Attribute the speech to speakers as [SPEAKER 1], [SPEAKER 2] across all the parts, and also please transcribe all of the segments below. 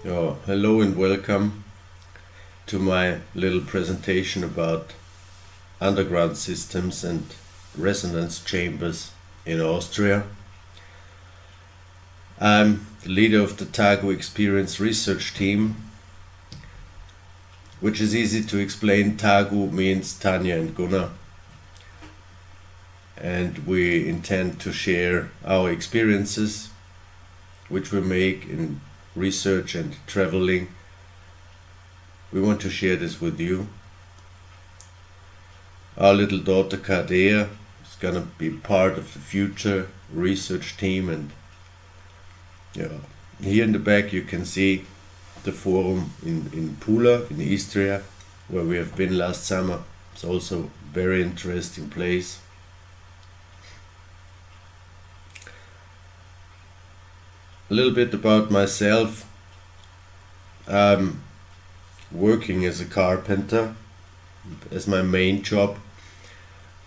[SPEAKER 1] Hello and welcome to my little presentation about underground systems and resonance chambers in Austria. I'm the leader of the Tagu-experience research team, which is easy to explain. Tagu means Tanya and Gunnar, and we intend to share our experiences which we make in research and traveling. We want to share this with you. Our little daughter Kadea is gonna be part of the future research team, and here in the back you can see the forum in Pollak in Austria, where we have been last summer. It's also a very interesting place. A little bit about myself. I'm working as a carpenter as my main job.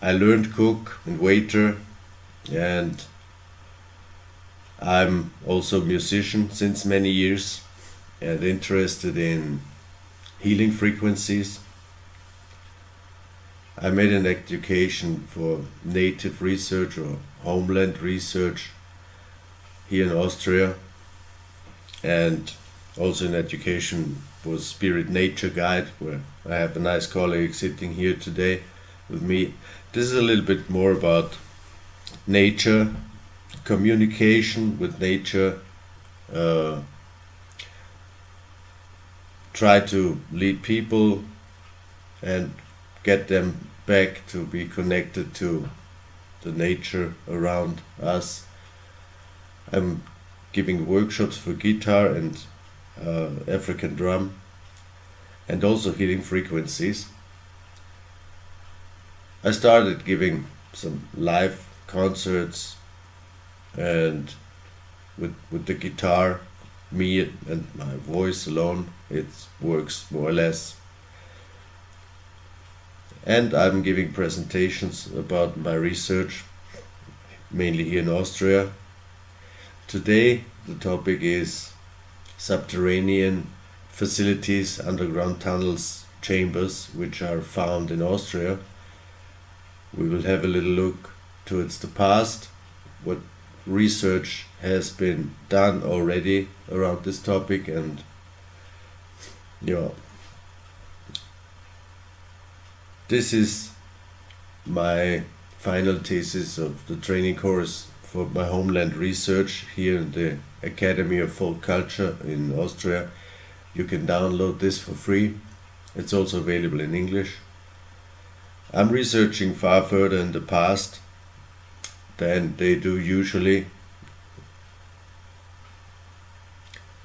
[SPEAKER 1] I learned cook and waiter, and I'm also a musician since many years and interested in healing frequencies. I made an education for native research or homeland research here in Austria, and also an education for spirit nature guide, where I have a nice colleague sitting here today with me. This is a little bit more about nature, communication with nature, try to lead people and get them back to be connected to the nature around us. I'm giving workshops for guitar and African drum, and also healing frequencies. I started giving some live concerts, and with the guitar, me and my voice alone, it works more or less. And I'm giving presentations about my research, mainly here in Austria. Today the topic is subterranean facilities, underground tunnels, chambers, which are found in Austria. We will have a little look towards the past, what research has been done already around this topic, and this is my final thesis of the training course for my homeland research here in the Academy of Folk Culture in Austria. You can download this for free. It's also available in English. I'm researching far further in the past than they do usually.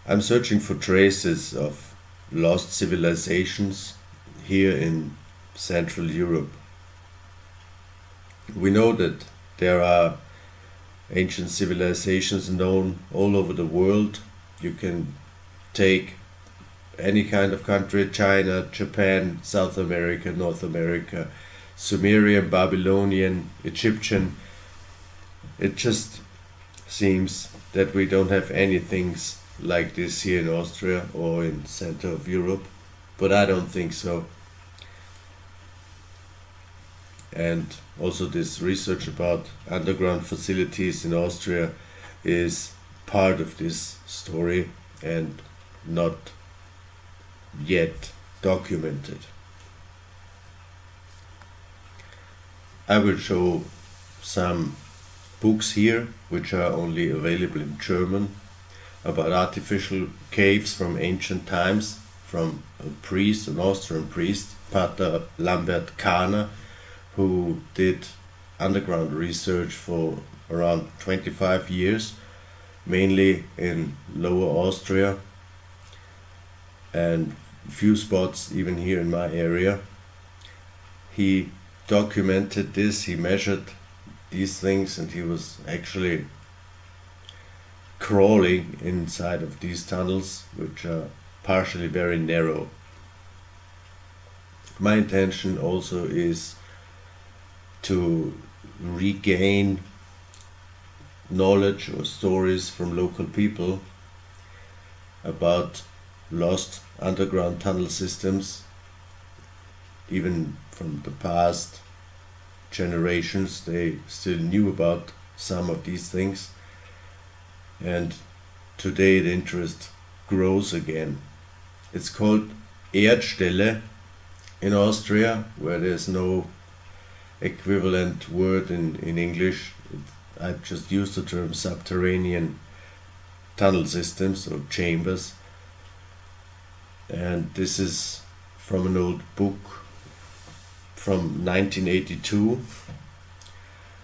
[SPEAKER 1] I'm searching for traces of lost civilizations here in Central Europe. We know that there are ancient civilizations known all over the world. You can take any kind of country: China, Japan, South America, North America, Sumerian, Babylonian, Egyptian. It just seems that we don't have anything like this here in Austria or in center of Europe, but I don't think so. And also this research about underground facilities in Austria is part of this story and not yet documented. I will show some books here which are only available in German about artificial caves from ancient times, from a priest, an Austrian priest, Pater Lambert Kahner, who did underground research for around 25 years, mainly in Lower Austria and few spots even here in my area. He documented this, he measured these things, and he was actually crawling inside of these tunnels, which are partially very narrow. My intention also is to regain knowledge or stories from local people about lost underground tunnel systems, even from the past generations. They still knew about some of these things, and today the interest grows again. It's called Erdställe in Austria, where there's no equivalent word in English. I just use the term subterranean tunnel systems or chambers. And this is from an old book from 1982,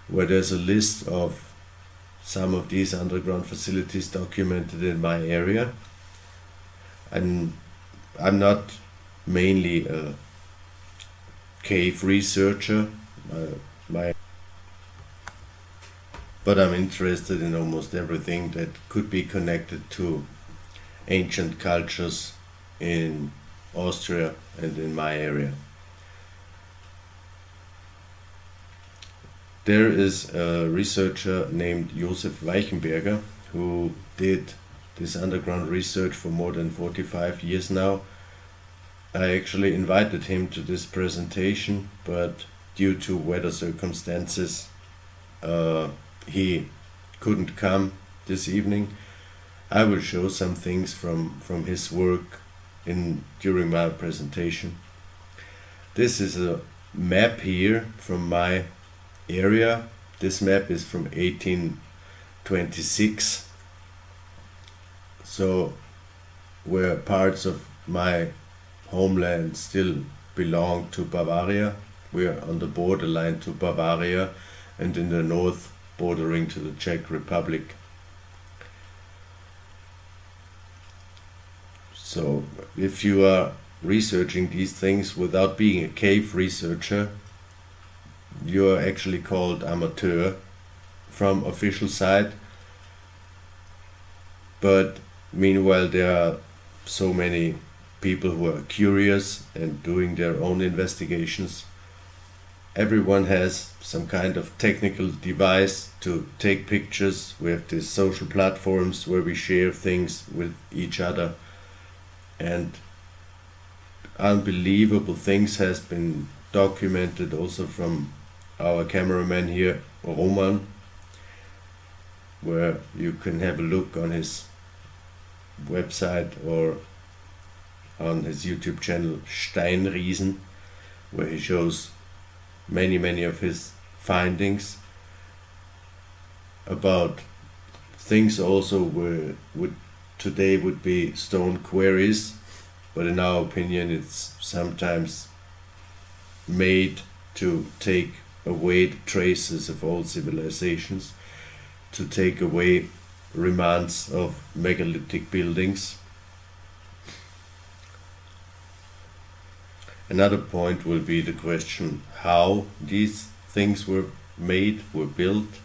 [SPEAKER 1] where there's a list of some of these underground facilities documented in my area. And I'm not mainly a cave researcher, but I'm interested in almost everything that could be connected to ancient cultures in Austria and in my area. There is a researcher named Josef Weichenberger who did this underground research for more than 45 years now. I actually invited him to this presentation, but due to weather circumstances he couldn't come this evening. I will show some things from his work during my presentation. This is a map here from my area. This map is from 1826, so where parts of my homeland still belong to Bavaria. We are on the borderline to Bavaria, and in the north bordering to the Czech Republic. So if you are researching these things without being a cave researcher, you are actually called amateur from official side. But meanwhile there are so many people who are curious and doing their own investigations. Everyone has some kind of technical device to take pictures. We have these social platforms where we share things with each other, and unbelievable things has been documented also from our cameraman here, Roman, where you can have a look on his website or on his YouTube channel Steinriesen, where he shows many of his findings about things also today would be stone quarries, but in our opinion it's sometimes made to take away the traces of old civilizations, to take away remnants of megalithic buildings. Another point will be the question how these things were made, were built.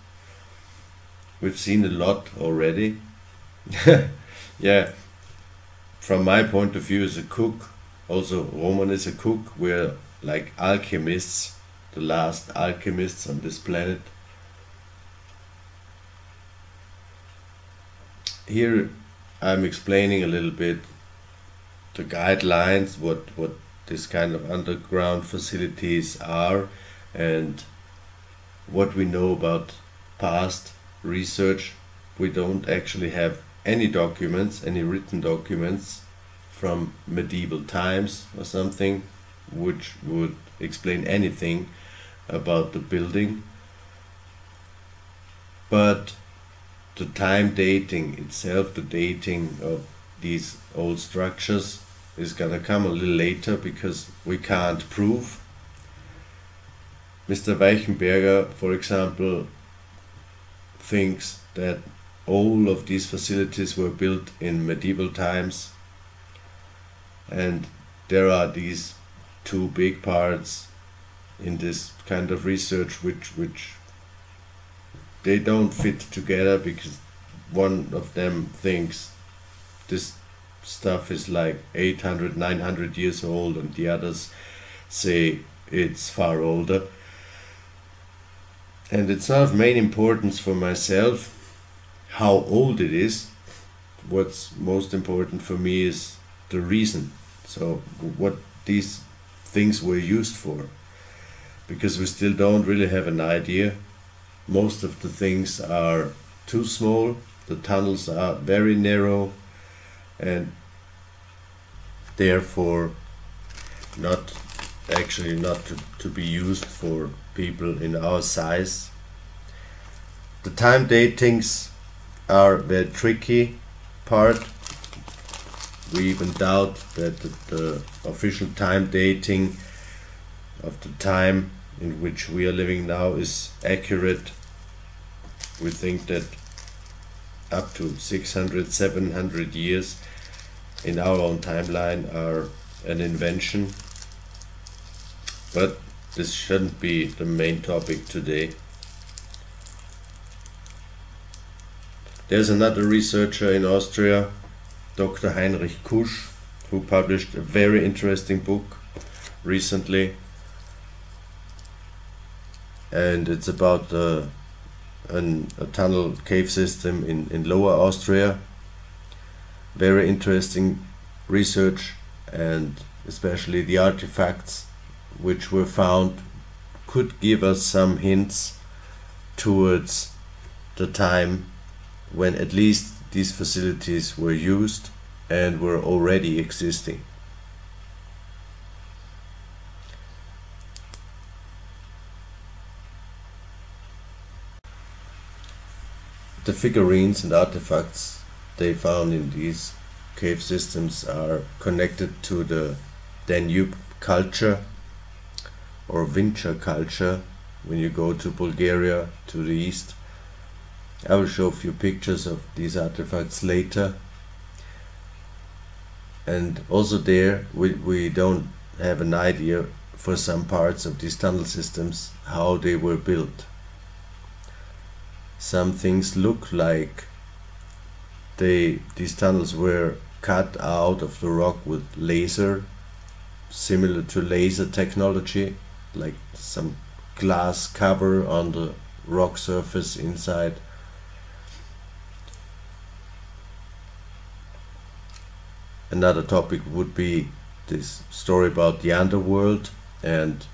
[SPEAKER 1] We've seen a lot already. Yeah, from my point of view as a cook, also Roman is a cook, we're like alchemists, the last alchemists on this planet. Here I'm explaining a little bit the guidelines, what this kind of underground facilities are and what we know about past research. We don't actually have any documents, any written documents from medieval times or something which would explain anything about the building, but the time dating itself, the dating of these old structures, is gonna come a little later because we can't prove. Mr. Weichenberger, for example, thinks that all of these facilities were built in medieval times, and there are these two big parts in this kind of research which they don't fit together, because one of them thinks this stuff is like 800, 900 years old, and the others say it's far older. And it's not of main importance for myself how old it is. What's most important for me is the reason. So what these things were used for, because we still don't really have an idea. Most of the things are too small, the tunnels are very narrow, and therefore not to be used for people in our size. The time datings are the tricky part. We even doubt that the official time dating of the time in which we are living now is accurate. We think that up to 600, 700 years in our own timeline are an invention. But this shouldn't be the main topic today. There's another researcher in Austria, Dr. Heinrich Kusch, who published a very interesting book recently, and it's about a tunnel cave system in Lower Austria. Very interesting research, and especially the artifacts which were found could give us some hints towards the time when at least these facilities were used and were already existing. The figurines and artifacts they found in these cave systems are connected to the Danube culture or Vinča culture when you go to Bulgaria to the east. I will show a few pictures of these artifacts later. And also there we don't have an idea for some parts of these tunnel systems how they were built. Some things look like these tunnels were cut out of the rock with laser, similar to laser technology, like some glass cover on the rock surface inside. Another topic would be this story about the underworld, and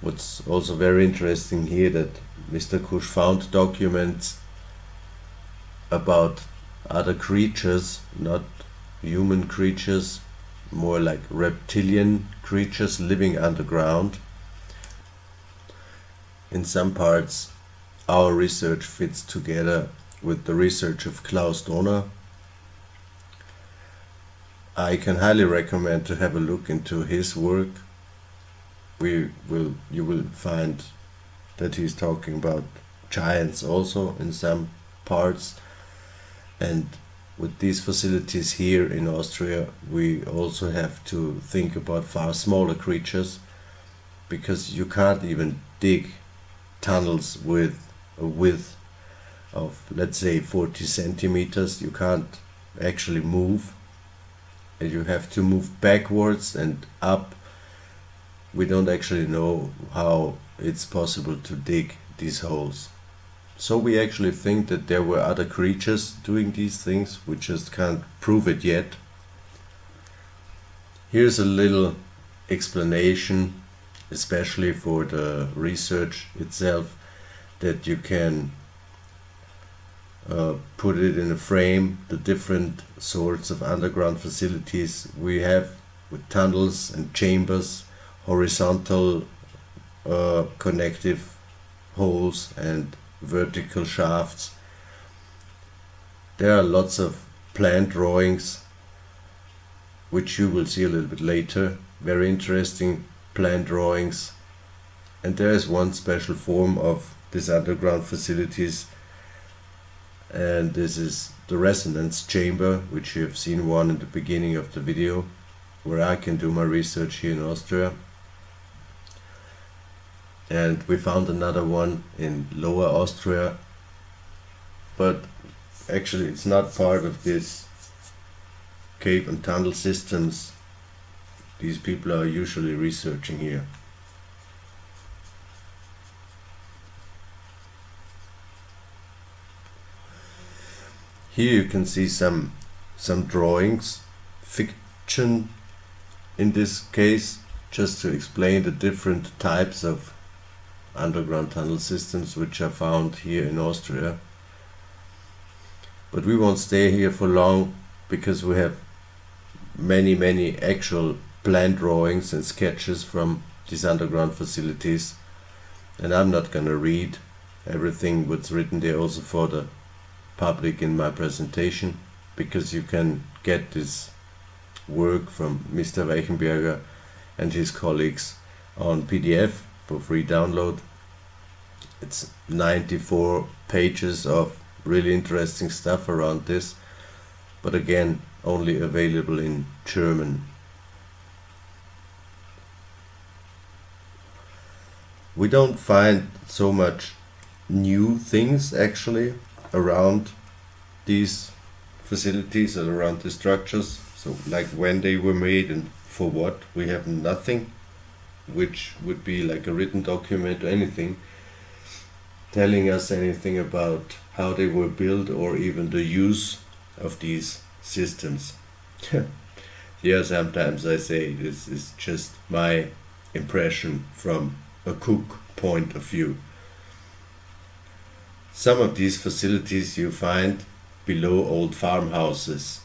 [SPEAKER 1] what's also very interesting here that Mr. Kusch found documents about other creatures, not human creatures, more like reptilian creatures living underground. In some parts our research fits together with the research of Klaus Donner. I can highly recommend to have a look into his work. You will find that he's talking about giants also in some parts, and with these facilities here in Austria we also have to think about far smaller creatures, because you can't even dig tunnels with a width of, let's say, 40 centimeters. You can't actually move, and you have to move backwards and up. We don't actually know how it's possible to dig these holes. So we actually think that there were other creatures doing these things. We just can't prove it yet. Here's a little explanation, especially for the research itself, that you can put it in a frame, the different sorts of underground facilities we have with tunnels and chambers, horizontal connective holes and vertical shafts. There are lots of plan drawings which you will see a little bit later. Very interesting plan drawings. And there is one special form of these underground facilities, and this is the resonance chamber, which you have seen one in the beginning of the video, where I can do my research here in Austria. And we found another one in Lower Austria, but actually it's not part of this cave and tunnel systems these people are usually researching here. Here you can see some drawings, description in this case, just to explain the different types of underground tunnel systems which are found here in Austria. But we won't stay here for long, because we have many actual plan drawings and sketches from these underground facilities, and I'm not gonna read everything what's written there also for the public in my presentation, because you can get this work from Mr. Weichenberger and his colleagues on PDF for free download. It's 94 pages of really interesting stuff around this, but again only available in German. We don't find so much new things actually around these facilities and around the structures. So like when they were made and for what, we have nothing which would be like a written document or anything telling us anything about how they were built or even the use of these systems. Yeah, sometimes I say this is just my impression from a cook point of view. Some of these facilities you find below old farmhouses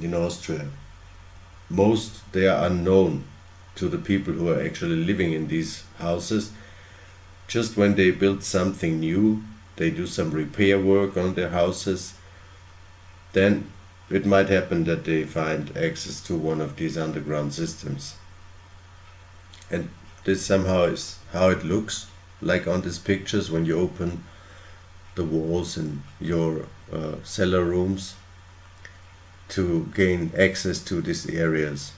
[SPEAKER 1] in Austria. Most, they are unknown to the people who are actually living in these houses. Just when they build something new, they do some repair work on their houses, then it might happen that they find access to one of these underground systems. And this somehow is how it looks like on these pictures when you open the walls in your cellar rooms to gain access to these areas.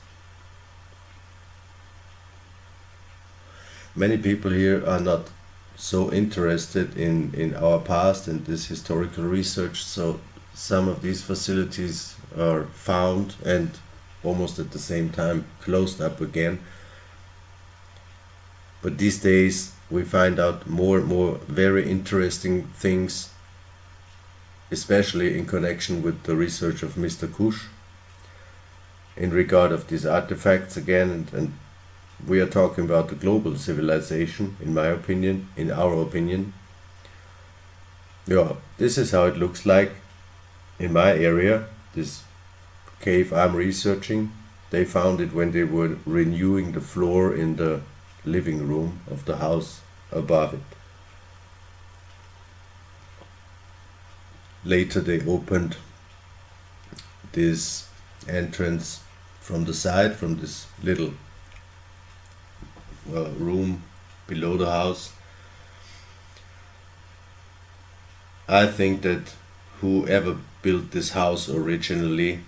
[SPEAKER 1] Many people here are not so interested in our past and this historical research, so some of these facilities are found and almost at the same time closed up again. But these days we find out more and more very interesting things, especially in connection with the research of Mr. Kusch in regard of these artifacts again, and we are talking about the global civilization, in my opinion, in our opinion. Yeah, this is how it looks like in my area, this cave I'm researching. They found it when they were renewing the floor in the living room of the house above it. Later they opened this entrance from the side, from this little room below the house. I think that whoever built this house originally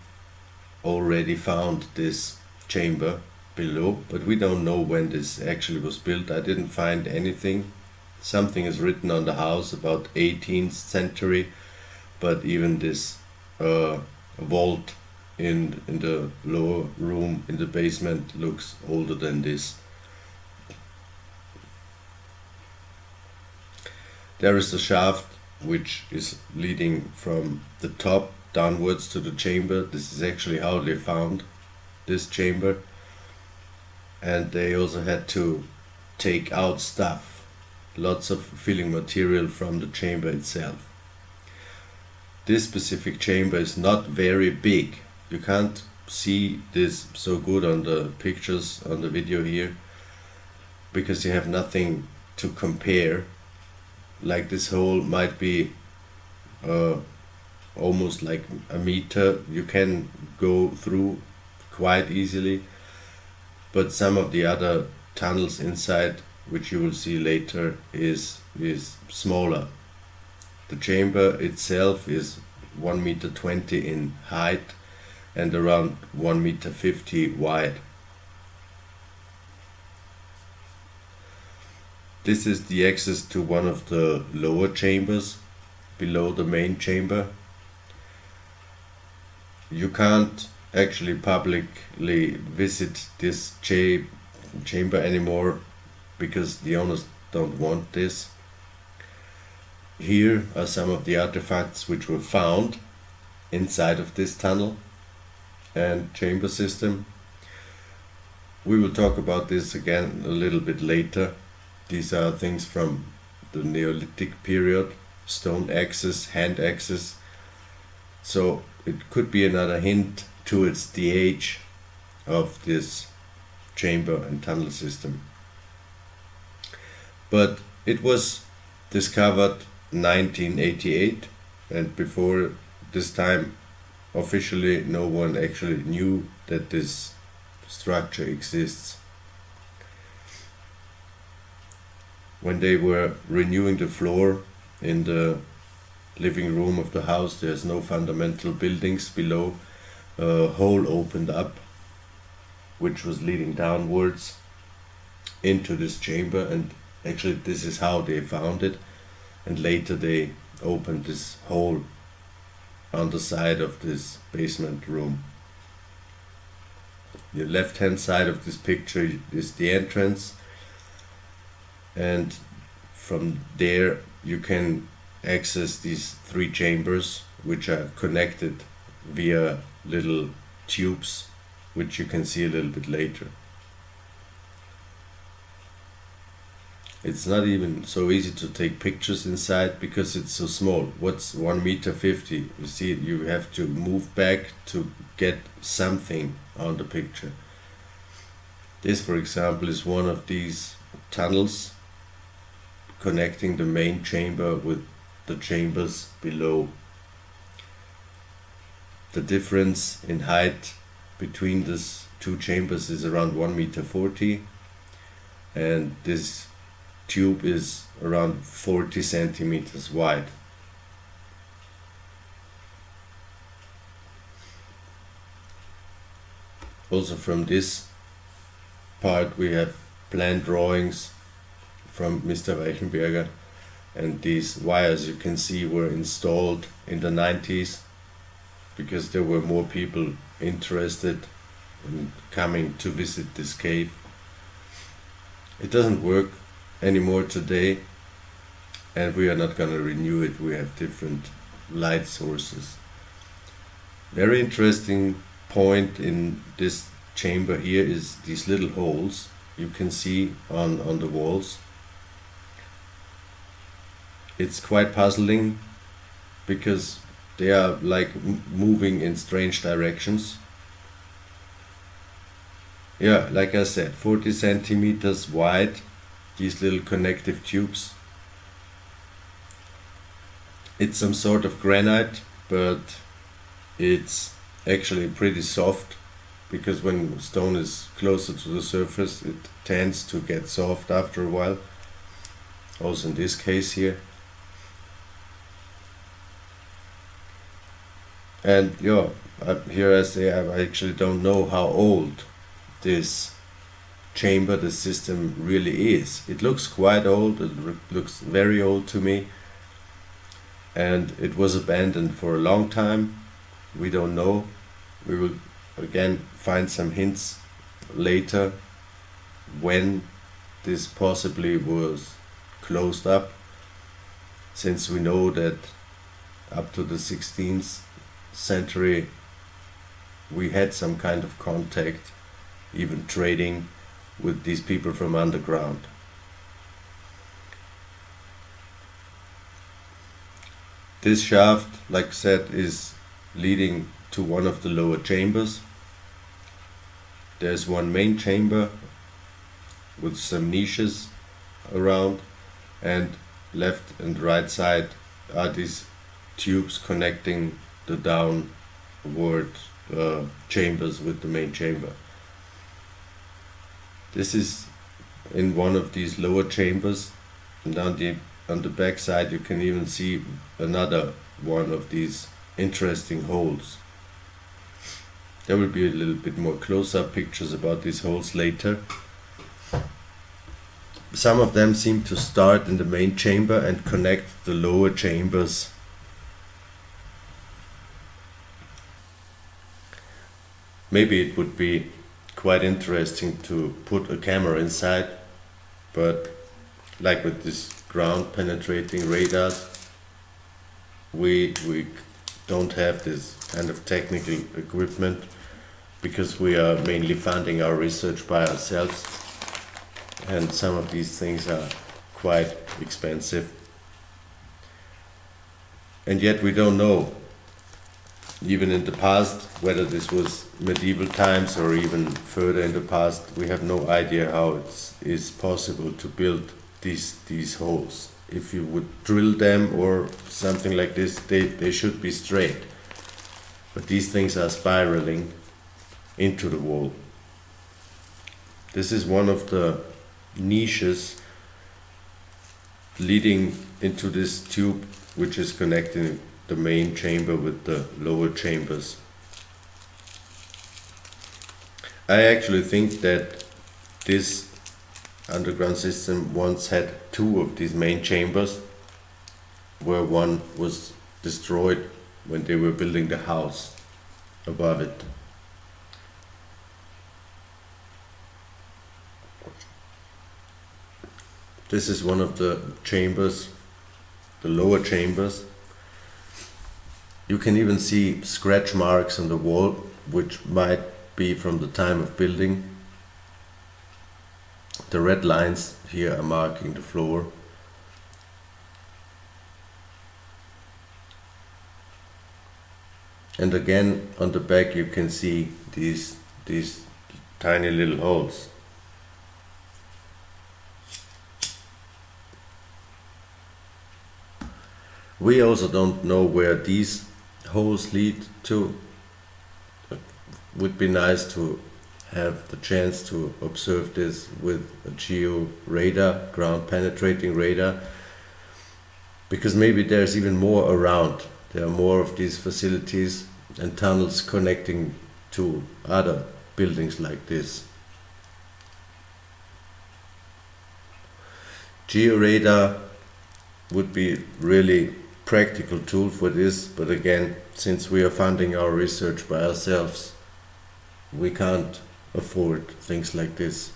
[SPEAKER 1] already found this chamber below, but we don't know when this actually was built. I didn't find anything. Something is written on the house about 18th century, but even this vault in the lower room in the basement looks older than this. There is a shaft which is leading from the top downwards to the chamber. This is actually how they found this chamber, and they also had to take out stuff, lots of filling material from the chamber itself. This specific chamber is not very big. You can't see this so good on the pictures on the video here because you have nothing to compare. Like this hole might be almost like a meter. You can go through quite easily, but some of the other tunnels inside, which you will see later, is smaller. The chamber itself is 1.20 meter in height and around 1.50 meter wide. This is the access to one of the lower chambers below the main chamber. You can't actually publicly visit this chamber anymore because the owners don't want this. Here are some of the artifacts which were found inside of this tunnel and chamber system. we will talk about this again a little bit later. These are things from the Neolithic period, stone axes, hand axes. So it could be another hint towards the age of this chamber and tunnel system. But it was discovered 1988, and before this time officially no one actually knew that this structure exists. When they were renewing the floor in the living room of the house, there's no fundamental buildings below, a hole opened up which was leading downwards into this chamber, and actually this is how they found it, and later they opened this hole on the side of this basement room. The left hand side of this picture is the entrance, and from there you can access these 3 chambers, which are connected via little tubes, which you can see a little bit later. It's not even so easy to take pictures inside because it's so small. What's 1.50 meters? You see, you have to move back to get something on the picture. This, for example, is one of these tunnels connecting the main chamber with the chambers below. The difference in height between these 2 chambers is around 1.40 meters, and this tube is around 40 centimeters wide. Also from this part we have plan drawings from Mr. Reichenberger, and these wires you can see were installed in the 90s because there were more people interested in coming to visit this cave. It doesn't work anymore today, and we are not going to renew it. We have different light sources. Very interesting point in this chamber here is these little holes you can see on the walls. It's quite puzzling because they are like moving in strange directions. Yeah, like I said, 40 centimeters wide, these little connective tubes. It's some sort of granite, but it's actually pretty soft, because when stone is closer to the surface it tends to get soft after a while. Also in this case here. And yeah, here I say I actually don't know how old this chamber, the system really is. It looks quite old, it looks very old to me, and it was abandoned for a long time. We don't know. We will again find some hints later when this possibly was closed up, since we know that up to the 16th century we had some kind of contact, even trading with these people from underground. This shaft, like I said, is leading to one of the lower chambers. There's one main chamber with some niches around, and left and right side are these tubes connecting the downward chambers with the main chamber. This is in one of these lower chambers, and on the back side you can even see another one of these interesting holes. There will be a little bit more close-up pictures about these holes later. Some of them seem to start in the main chamber and connect the lower chambers. Maybe it would be quite interesting to put a camera inside, but like with this ground penetrating radars, we don't have this kind of technical equipment, because we are mainly funding our research by ourselves, and some of these things are quite expensive. And yet we don't know, even in the past, whether this was medieval times or even further in the past, we have no idea how it is possible to build these holes. If you would drill them or something like this, they should be straight. But these things are spiraling into the wall. This is one of the niches leading into this tube, which is connecting the main chamber with the lower chambers. I actually think that this underground system once had two of these main chambers, where one was destroyed when they were building the house above it. This is one of the chambers, the lower chambers. You can even see scratch marks on the wall, which might be from the time of building. The red lines here are marking the floor. And again, on the back you can see these tiny little holes. We also don't know where these holes lead to. It would be nice to have the chance to observe this with a geo radar, ground penetrating radar, because maybe there's even more around. There are more of these facilities and tunnels connecting to other buildings like this. Geo radar would be really practical tool for this, but again, since we are funding our research by ourselves, we can't afford things like this.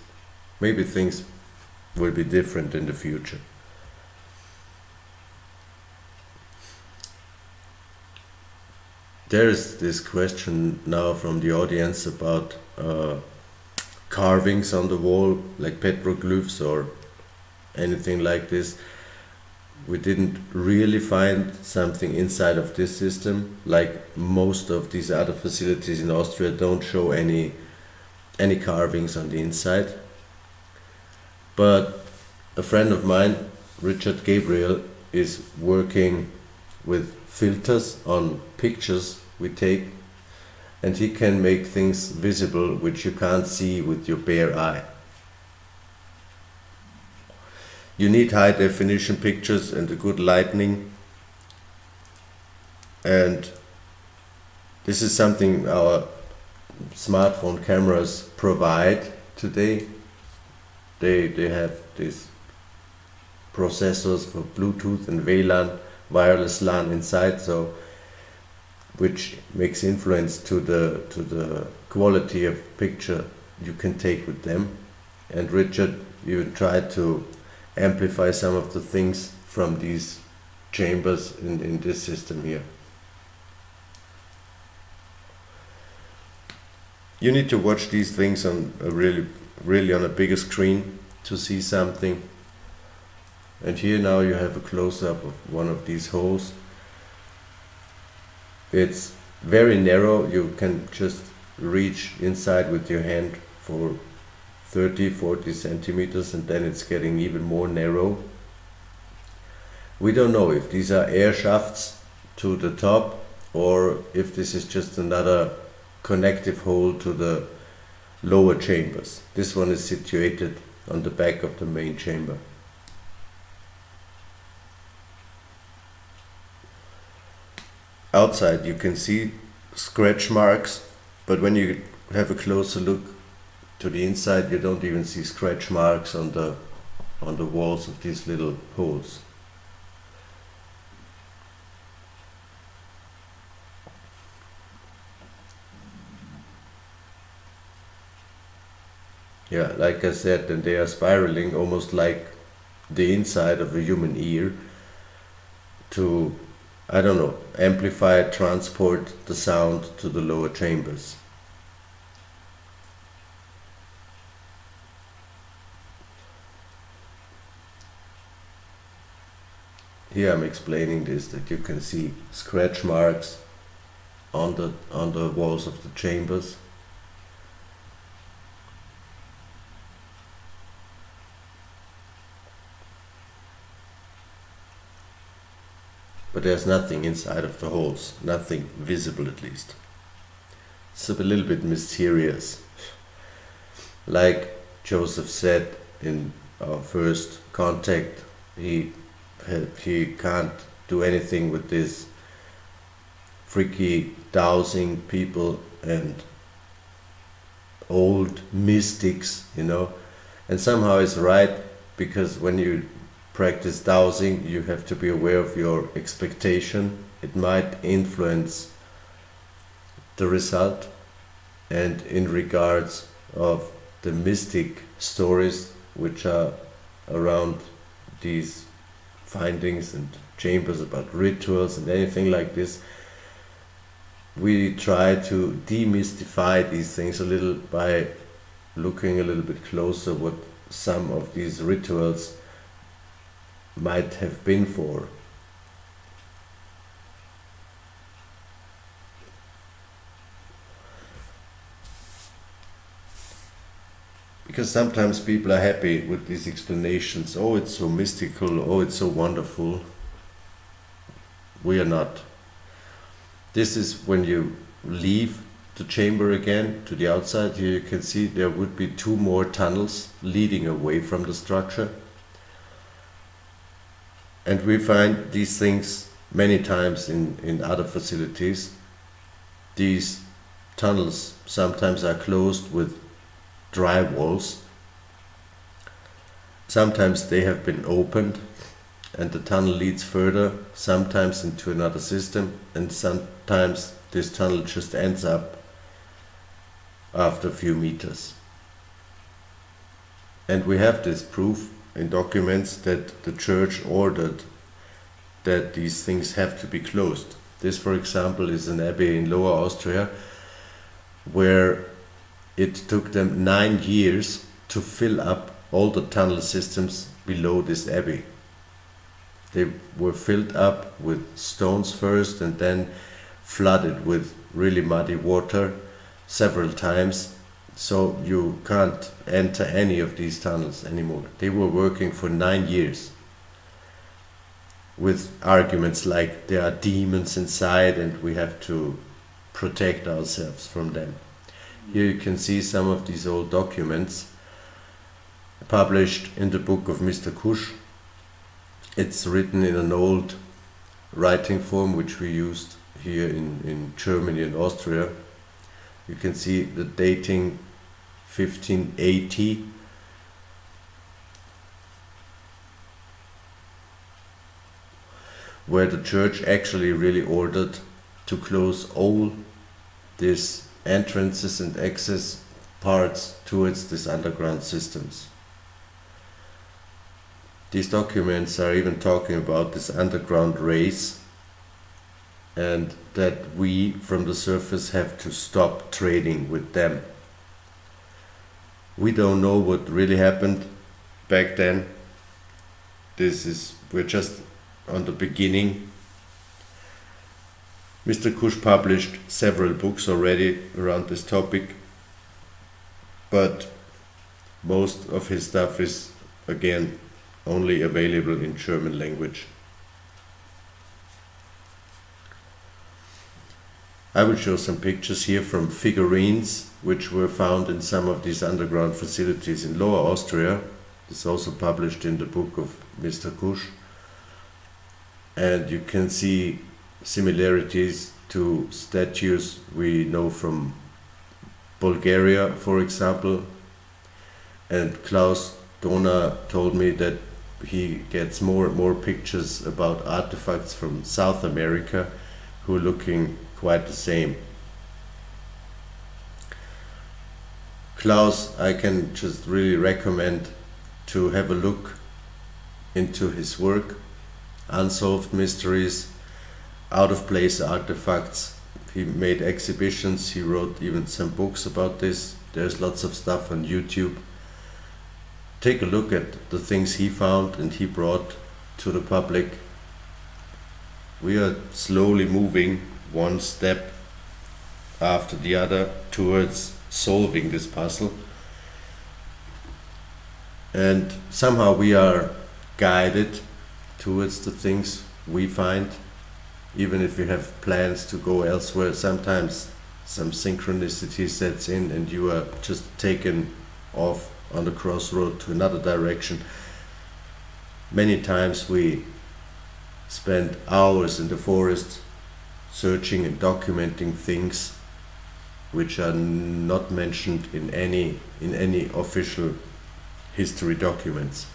[SPEAKER 1] Maybe things will be different in the future. There is this question now from the audience about carvings on the wall, like petroglyphs or anything like this. We didn't really find something inside of this system, like most of these other facilities in Austria don't show any carvings on the inside. But a friend of mine, Richard Gabriel, is working with filters on pictures we take, and he can make things visible which you can't see with your bare eye. You need high definition pictures and a good lighting, and this is something our smartphone cameras provide today. They have these processors for Bluetooth and WLAN, wireless LAN inside, so which makes influence to the quality of picture you can take with them. And Richard even tried to amplify some of the things from these chambers in this system here. You need to watch these things on a really on a bigger screen to see something. And here now you have a close-up of one of these holes. It's very narrow, you can just reach inside with your hand for 30-40 centimeters, and then it's getting even more narrow. We don't know if these are air shafts to the top or if this is just another connective hole to the lower chambers. This one is situated on the back of the main chamber. Outside you can see scratch marks, but when you have a closer look to the inside, you don't even see scratch marks on the walls of these little holes. Yeah, like I said, and they are spiraling almost like the inside of a human ear to, I don't know, amplify, transport the sound to the lower chambers. here I'm explaining this, that you can see scratch marks on the walls of the chambers. But there's nothing inside of the holes, nothing visible at least. It's a little bit mysterious. Like Joseph said in our first contact, he can't do anything with this freaky dowsing people and old mystics, you know. And somehow it's right, because when you practice dowsing, you have to be aware of your expectation. It might influence the result. And in regards of the mystic stories which are around these findings and chambers, about rituals and anything like this, we try to demystify these things a little by looking a little bit closer what some of these rituals might have been for. Because sometimes people are happy with these explanations. Oh, it's so mystical, oh, it's so wonderful. We are not. This is when you leave the chamber again to the outside. Here you can see there would be 2 more tunnels leading away from the structure. And we find these things many times in other facilities. These tunnels sometimes are closed with dry walls. Sometimes they have been opened and the tunnel leads further, sometimes into another system, and sometimes this tunnel just ends up after a few meters. And we have this proof in documents that the church ordered that these things have to be closed. This, for example, is an abbey in Lower Austria where it took them 9 years to fill up all the tunnel systems below this abbey. They were filled up with stones first and then flooded with really muddy water several times. So you can't enter any of these tunnels anymore. They were working for 9 years with arguments like there are demons inside and we have to protect ourselves from them. Here you can see some of these old documents published in the book of Mr. Kusch. It's written in an old writing form which we used here in Germany and Austria. You can see the dating 1580. Where the church actually really ordered to close all these entrances and access parts towards these underground systems. These documents are even talking about this underground race and that we from the surface have to stop trading with them. We don't know what really happened back then. We're just on the beginning. Mr. Kusch published several books already around this topic, but most of his stuff is again only available in German language. I will show some pictures here from figurines which were found in some of these underground facilities in Lower Austria. This is also published in the book of Mr. Kusch. And you can see similarities to statues we know from Bulgaria, for example. And Klaus Dona told me that he gets more and more pictures about artifacts from South America who are looking quite the same. Klaus, I can just really recommend to have a look into his work. Unsolved mysteries, out of place artifacts. He made exhibitions, he wrote even some books about this. There's lots of stuff on YouTube. Take a look at the things he found and he brought to the public. we are slowly moving one step after the other towards solving this puzzle. And somehow we are guided towards the things we find. Even if you have plans to go elsewhere, sometimes some synchronicity sets in and you are just taken off on the crossroad to another direction. Many times we spend hours in the forest searching and documenting things which are not mentioned in any official history documents.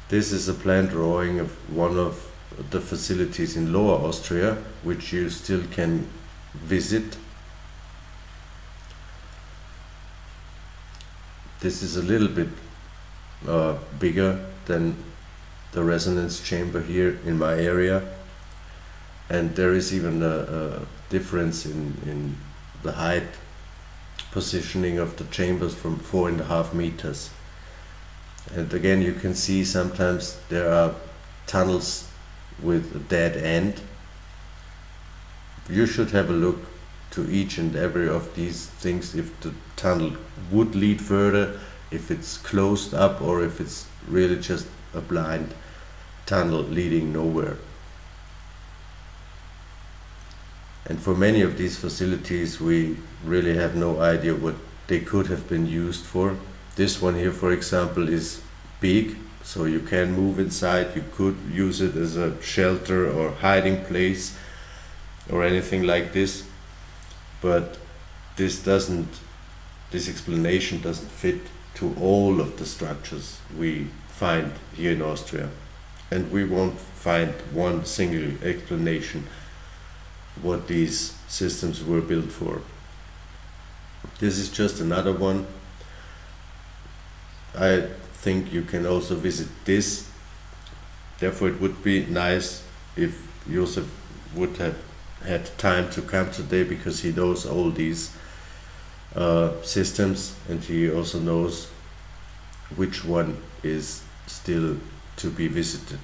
[SPEAKER 1] This is a plan drawing of one of the facilities in Lower Austria, which you still can visit. This is a little bit bigger than the resonance chamber here in my area, and there is even a difference in the height positioning of the chambers from 4.5 meters. And again, you can see sometimes there are tunnels with a dead end. You should have a look to each and every of these things, if the tunnel would lead further, if it's closed up, or if it's really just a blind tunnel leading nowhere. And for many of these facilities we really have no idea what they could have been used for. This one here, for example, is big, so you can move inside. You could use it as a shelter or hiding place or anything like this, but this explanation doesn't fit to all of the structures we find here in Austria, and we won't find one single explanation what these systems were built for. This is just another one. I think you can also visit this. Therefore it would be nice if Josef would have had time to come today, because he knows all these systems, and he also knows which one is still to be visited.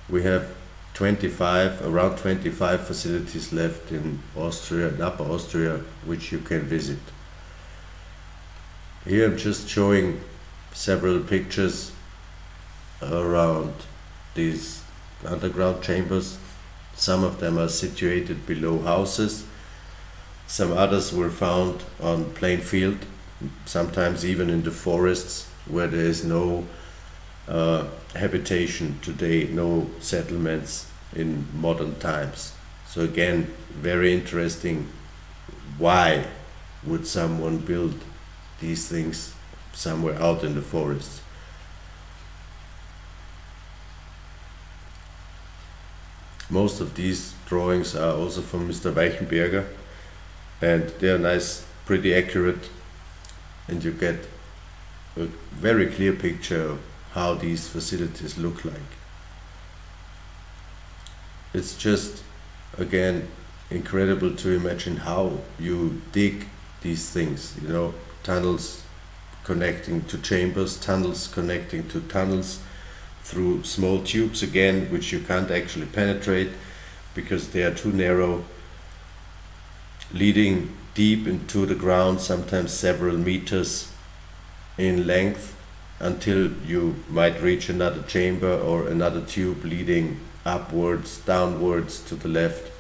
[SPEAKER 1] We have around 25 facilities left in Austria, in Upper Austria, which you can visit. Here I'm just showing several pictures around these underground chambers. Some of them are situated below houses, some others were found on plain field, sometimes even in the forests where there is no habitation today, no settlements in modern times. So again, very interesting. Why would someone build these things somewhere out in the forest? Most of these drawings are also from Mr. Weichenberger, and they are nice, pretty accurate, and you get a very clear picture of how these facilities look like. It's just, again, incredible to imagine how you dig these things, you know, tunnels connecting to chambers, tunnels connecting to tunnels, through small tubes again, which you can't actually penetrate because they are too narrow, leading deep into the ground, sometimes several meters in length, until you might reach another chamber or another tube leading upwards, downwards, to the left.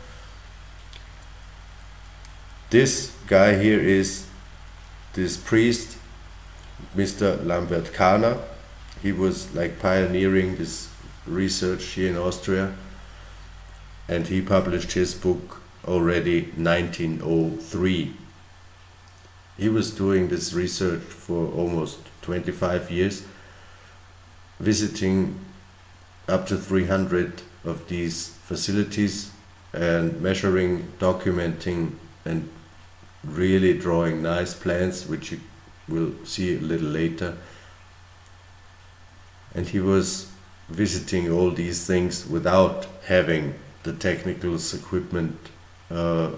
[SPEAKER 1] This guy here is this priest, Mr. Lambert Kahner. He was like pioneering this research here in Austria, and he published his book already 1903. He was doing this research for almost 25 years, visiting up to 300 of these facilities and measuring, documenting, and really drawing nice plans, which you will see a little later. And he was visiting all these things without having the technical equipment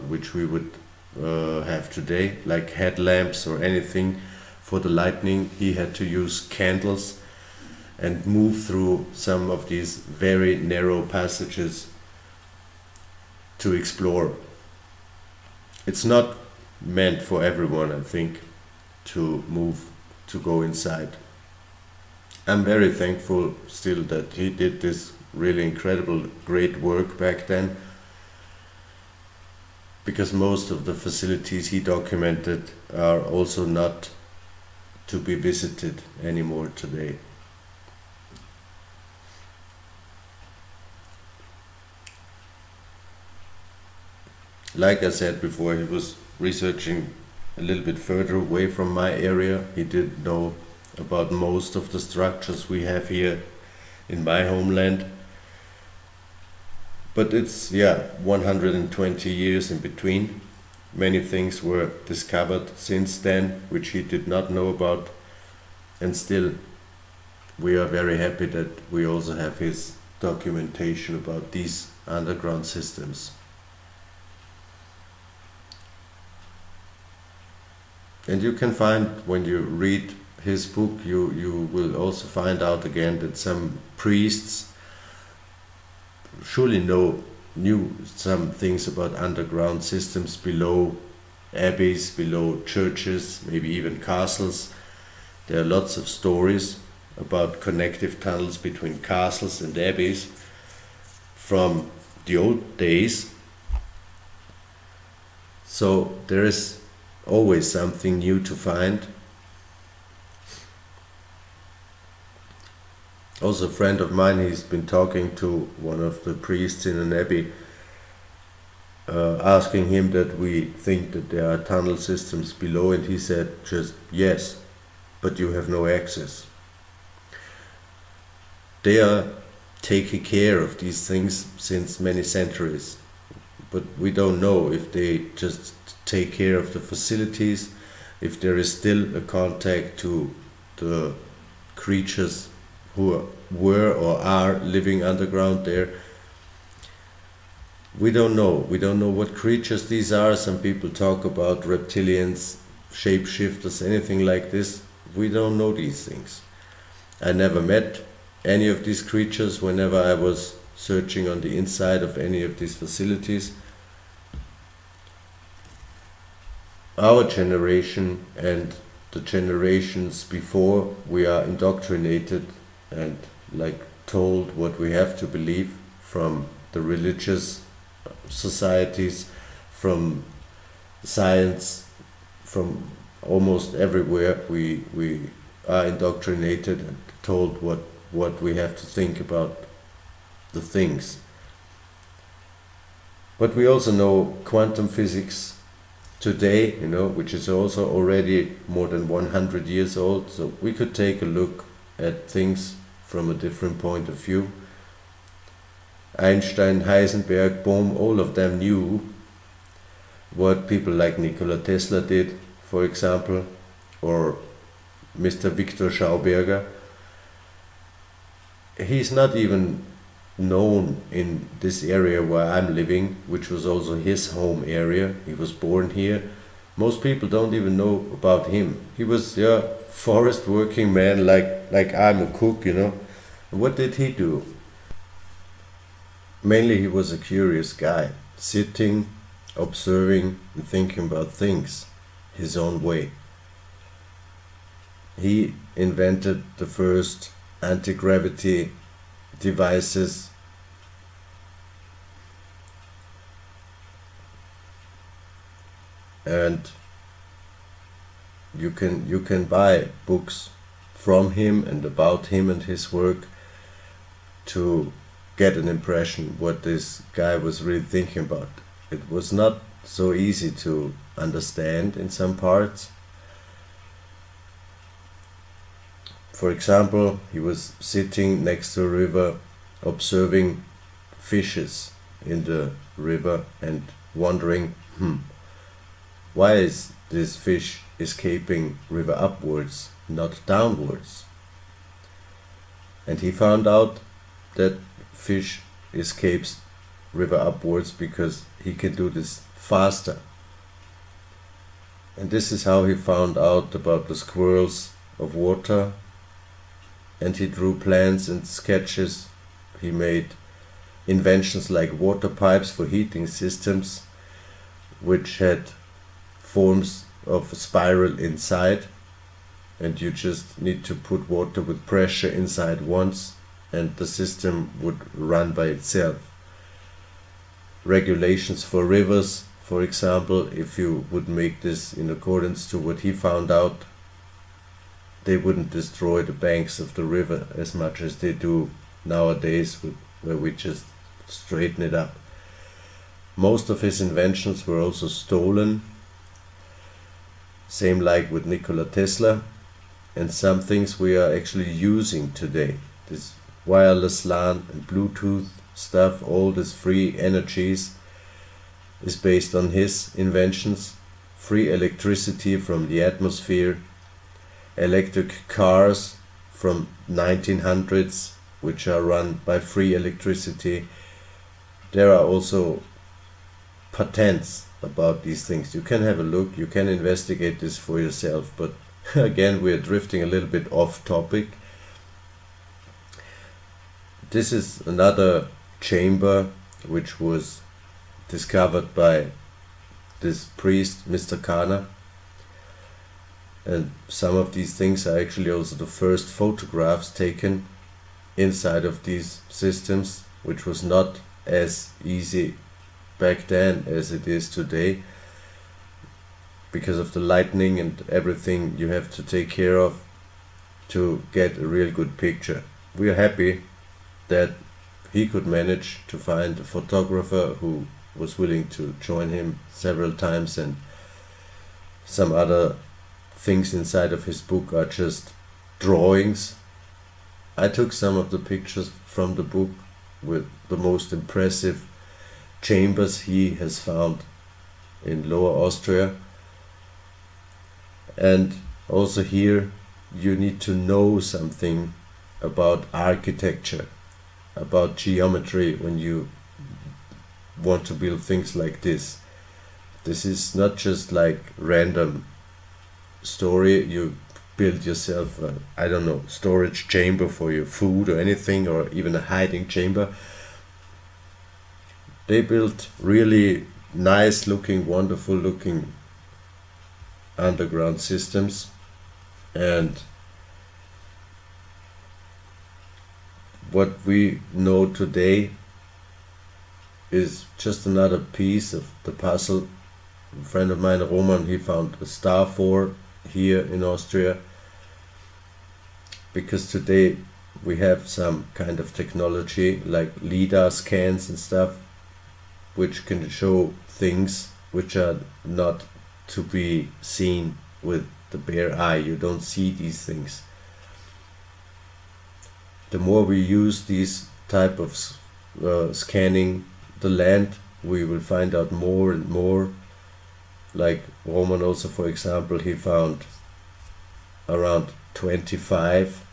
[SPEAKER 1] which we would have today, like headlamps or anything for the lighting. He had to use candles, and move through some of these very narrow passages to explore. It's not meant for everyone, I think, to go inside. I'm very thankful still that he did this really incredible, great work back then, because most of the facilities he documented are also not to be visited anymore today. Like I said before, he was researching a little bit further away from my area. He didn't know about most of the structures we have here in my homeland. But it's, 120 years in between. Many things were discovered since then, which he did not know about. And still, we are very happy that we also have his documentation about these underground systems. And you can find, when you read his book, you will also find out again that some priests surely knew some things about underground systems below abbeys, below churches, maybe even castles. There are lots of stories about connective tunnels between castles and abbeys from the old days. So there is always something new to find. Also, a friend of mine, he's been talking to one of the priests in an abbey, asking him that we think that there are tunnel systems below, and he said just yes, but you have no access. They are taking care of these things since many centuries, but we don't know if they just take care of the facilities, if there is still a contact to the creatures who were or are living underground there. We don't know. We don't know what creatures these are. Some people talk about reptilians, shapeshifters, anything like this. We don't know these things. I never met any of these creatures whenever I was searching on the inside of any of these facilities. Our generation and the generations before, we are indoctrinated and told what we have to believe from the religious societies, from science, from almost everywhere. We are indoctrinated and told what we have to think about the things. But we also know quantum physics today, which is also already more than 100 years old, so we could take a look at things from a different point of view. Einstein, Heisenberg, Bohm, all of them knew what people like Nikola Tesla did, for example, or Mr. Victor Schauberger. He's not even known in this area where I'm living, which was also his home area. He was born here. Most people don't even know about him. He was forest working man, like I'm a cook, What did he do? Mainly he was a curious guy, sitting, observing and thinking about things his own way. He invented the first anti-gravity devices. And you can buy books from him and about him and his work to get an impression what this guy was really thinking about. It was not so easy to understand in some parts. For example, he was sitting next to a river observing fishes in the river and wondering, why is this fish escaping river upwards, not downwards? And he found out that fish escapes river upwards because he can do this faster. And this is how he found out about the squirrels of water and he drew plans and sketches. He made inventions like water pipes for heating systems, which had forms of a spiral inside, and you just need to put water with pressure inside once and the system would run by itself. Regulations for rivers, for example, if you would make this in accordance to what he found out, they wouldn't destroy the banks of the river as much as they do nowadays, where we just straighten it up. Most of his inventions were also stolen, same like with Nikola Tesla, and some things we are actually using today. This wireless LAN and Bluetooth stuff, all this free energies, is based on his inventions. Free electricity from the atmosphere, electric cars from 1900s, which are run by free electricity. There are also patents about these things. You can have a look, you can investigate this for yourself, but again, we are drifting a little bit off topic. This is another chamber which was discovered by this priest, Mr. Kana, and some of these things are actually also the first photographs taken inside of these systems, which was not as easy back then as it is today, because of the lightning and everything you have to take care of to get a real good picture. We are happy that he could manage to find a photographer who was willing to join him several times, and some other things inside of his book are just drawings. I took some of the pictures from the book with the most impressive chambers he has found in Lower Austria. And also here you need to know something about architecture, about geometry when you want to build things like this. This is not just like random story. You build yourself a, I don't know, storage chamber for your food or anything, or even a hiding chamber. They built really nice looking, wonderful looking underground systems, and what we know today is just another piece of the puzzle. A friend of mine, Roman, he found a star for here in Austria, because today we have some kind of technology like LiDAR scans and stuff, which can show things which are not to be seen with the bare eye. You don't see these things. The more we use these type of scanning the land, we will find out more and more. Like Roman also, for example, he found around 25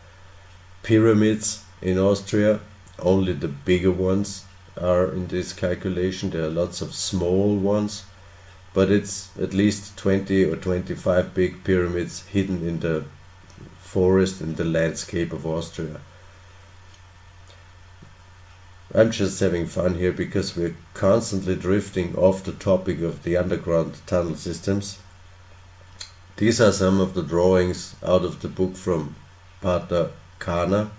[SPEAKER 1] pyramids in Austria. Only the bigger ones are in this calculation. There are lots of small ones, but it's at least 20 or 25 big pyramids hidden in the forest, in the landscape of Austria. I'm just having fun here because we're constantly drifting off the topic of the underground tunnel systems. These are some of the drawings out of the book from Pater Kana.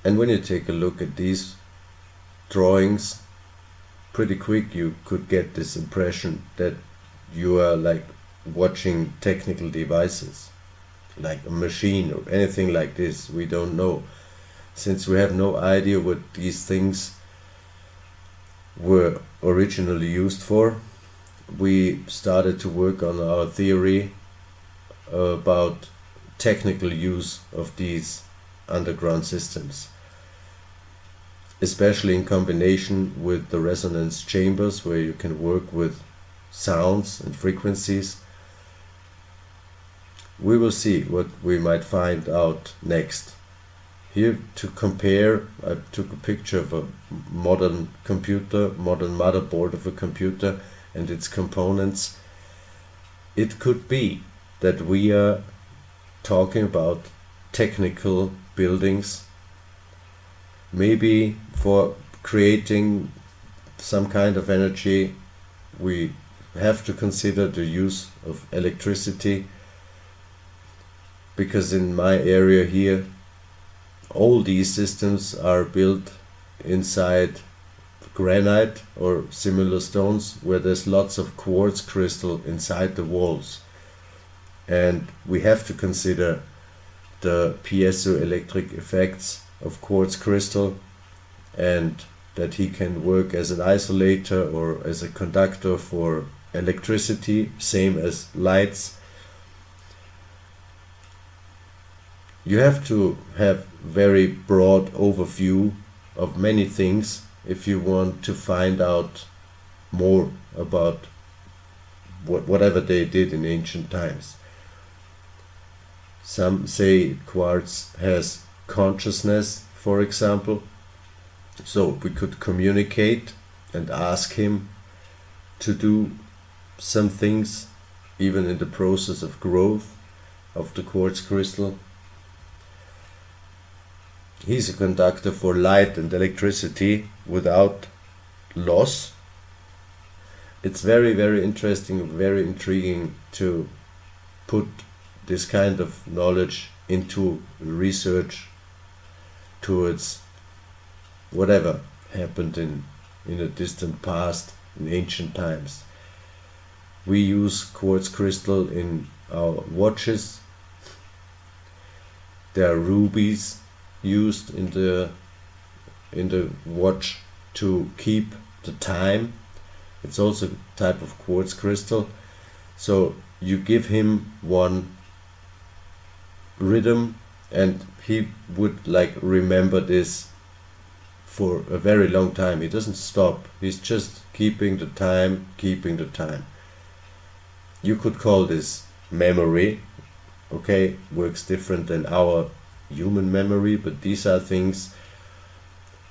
[SPEAKER 1] And when you take a look at these drawings, pretty quick you could get this impression that you are like watching technical devices, like a machine or anything like this. We don't know. Since we have no idea what these things were originally used for, we started to work on our theory about technical use of these underground systems, especially in combination with the resonance chambers, where you can work with sounds and frequencies. We will see what we might find out next. Here to compare, I took a picture of a modern computer, modern motherboard of a computer and its components. It could be that we are talking about technical buildings. Maybe for creating some kind of energy we have to consider the use of electricity, because in my area here all these systems are built inside granite or similar stones where there's lots of quartz crystal inside the walls, and we have to consider the piezoelectric effects of quartz crystal, and that he can work as an isolator or as a conductor for electricity, same as lights. You have to have very broad overview of many things if you want to find out more about whatever they did in ancient times. Some say quartz has consciousness, for example, so we could communicate and ask him to do some things even in the process of growth of the quartz crystal. He's a conductor for light and electricity without loss. It's very, very interesting, very intriguing to put this kind of knowledge into research towards whatever happened in a distant past, in ancient times. We use quartz crystal in our watches. There are rubies used in the watch to keep the time. It's also a type of quartz crystal. So you give him one rhythm and he would like remember this for a very long time. He doesn't stop. He's just keeping the time, keeping the time. You could call this memory. Okay, works different than our human memory, but these are things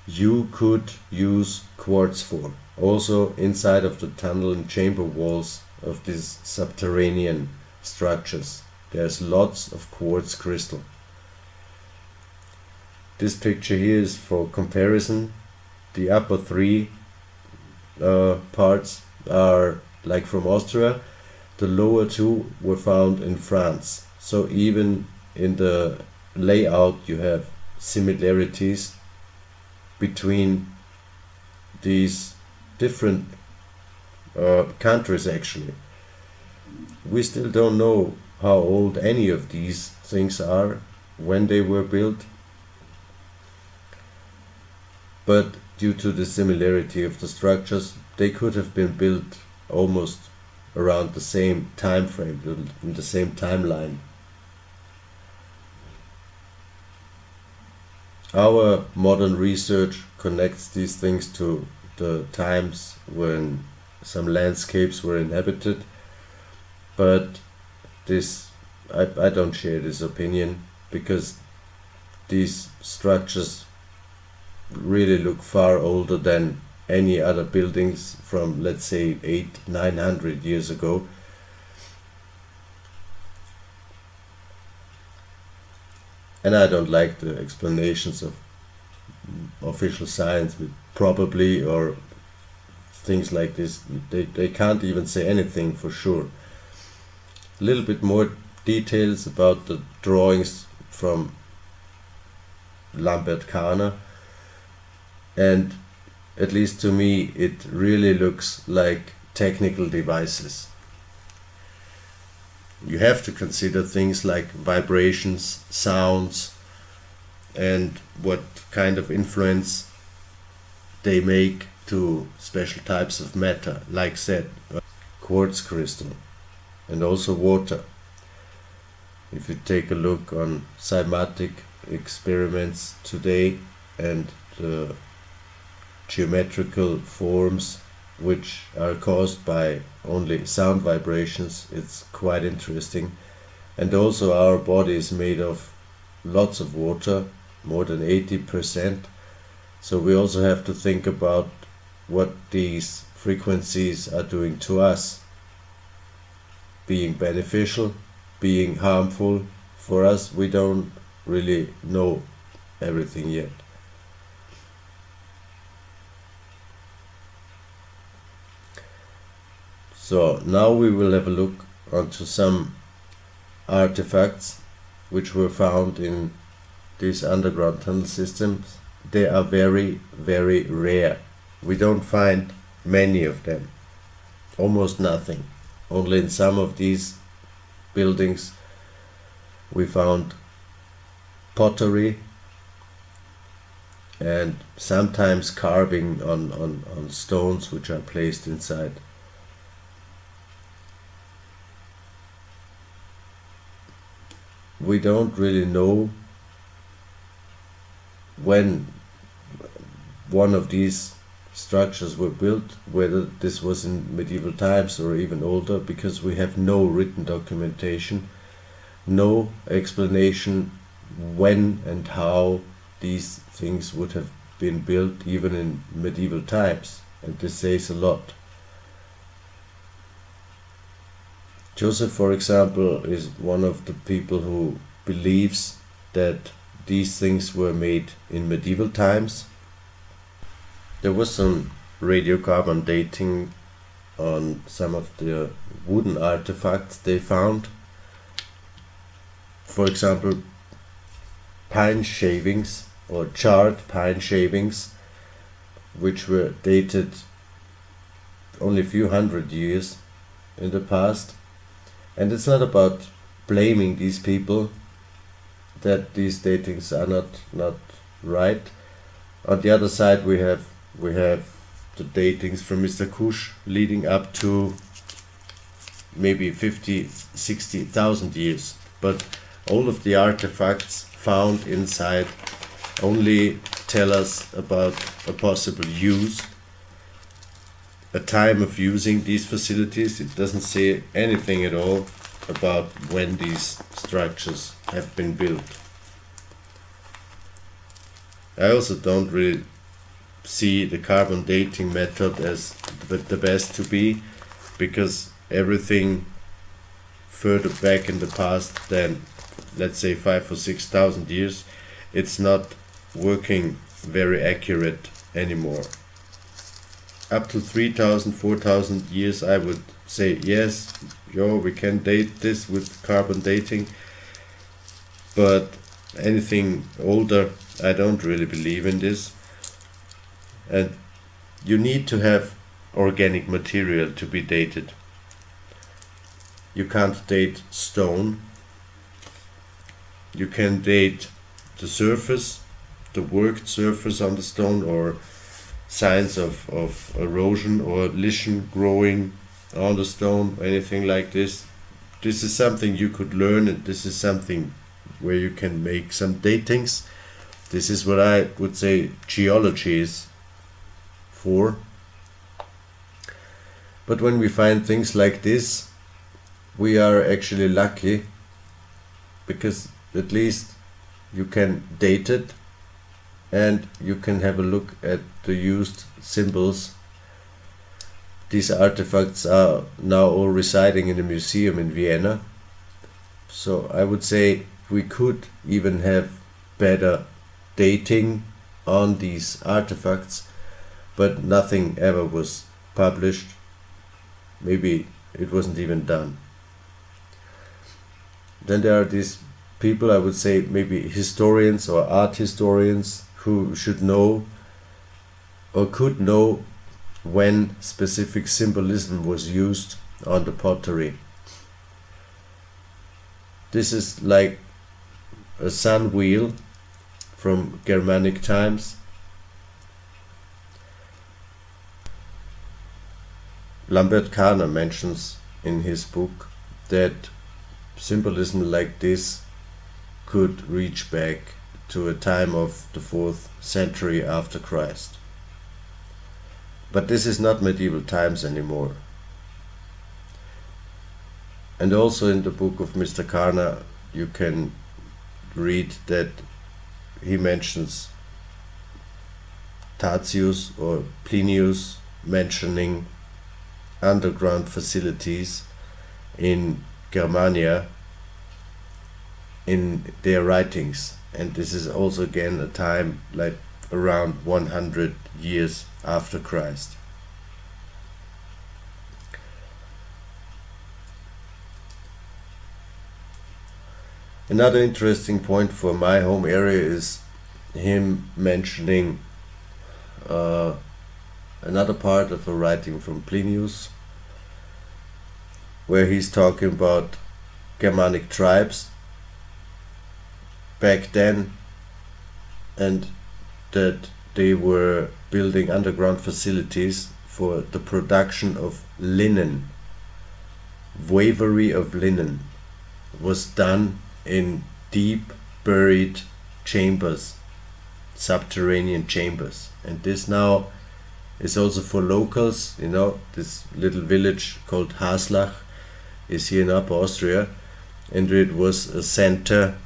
[SPEAKER 1] you could use quartz for. Also inside of the tunnel and chamber walls of these subterranean structures, there's lots of quartz crystal. This picture here is for comparison. The upper three parts are like from Austria. The lower two were found in France. So even in the layout you have similarities between these different countries actually. We still don't know how old any of these things are, when they were built, but due to the similarity of the structures they could have been built almost around the same time frame, in the same timeline. Our modern research connects these things to the times when some landscapes were inhabited, but this I don't share this opinion, because these structures really look far older than any other buildings from, let's say, 800–900 years ago. And I don't like the explanations of official science with probably or things like this. They can't even say anything for sure. A little bit more details about the drawings from Lambert Kahner, and at least to me it really looks like technical devices. You have to consider things like vibrations, sounds, and what kind of influence they make to special types of matter, like said, quartz crystal, and also water. If you take a look on cymatic experiments today and the geometrical forms which are caused by only sound vibrations, it's quite interesting. And also our body is made of lots of water, more than 80%, so we also have to think about what these frequencies are doing to us, being beneficial, being harmful for us. We don't really know everything yet. So now we will have a look onto some artifacts which were found in these underground tunnel systems. They are very, very rare. We don't find many of them, almost nothing. Only in some of these buildings we found pottery and sometimes carving on stones which are placed inside. We don't really know when one of these structures were built, whether this was in medieval times or even older, because we have no written documentation, no explanation when and how these things would have been built even in medieval times, and this says a lot. Joseph, for example, is one of the people who believes that these things were made in medieval times. There was some radiocarbon dating on some of the wooden artifacts they found. For example, pine shavings or charred pine shavings, which were dated only a few hundred years in the past. And it's not about blaming these people that these datings are not right. On the other side we have the datings from Mr. Kusch leading up to maybe 50-60,000 years, but all of the artifacts found inside only tell us about a possible use, a time of using these facilities. It doesn't say anything at all about when these structures have been built. I also don't really see the carbon dating method as the best to be, because everything further back in the past than, let's say, 5,000 or 6,000 years, it's not working very accurate anymore. Up to 3,000, 4,000 years, I would say yes, we can date this with carbon dating, but anything older, I don't really believe in this. And you need to have organic material to be dated. You can't date stone. You can date the surface, the worked surface on the stone, or signs of erosion or lichen growing on the stone, anything like this. This is something you could learn, and this is something where you can make some datings. This is what I would say geology is for. But when we find things like this, we are actually lucky, because at least you can date it and you can have a look at the used symbols. These artifacts are now all residing in a museum in Vienna. So I would say we could even have better dating on these artifacts, but nothing ever was published. Maybe it wasn't even done. Then there are these people, I would say maybe historians or art historians, who should know or could know when specific symbolism was used on the pottery. This is like a sun wheel from Germanic times. Lambert Kahner mentions in his book that symbolism like this could reach back to a time of the 4th century after Christ. But this is not medieval times anymore. And also in the book of Mr. Kahner you can read that he mentions Tatius or Plinius mentioning underground facilities in Germania in their writings. And this is also again a time like around 100 years after Christ. Another interesting point for my home area is him mentioning another part of a writing from Plinius, where he's talking about Germanic tribes back then, and that they were building underground facilities for the production of linen. Weavery of linen was done in deep buried chambers, subterranean chambers. And this now is also for locals. You know, this little village called Haslach is here in Upper Austria, and it was a center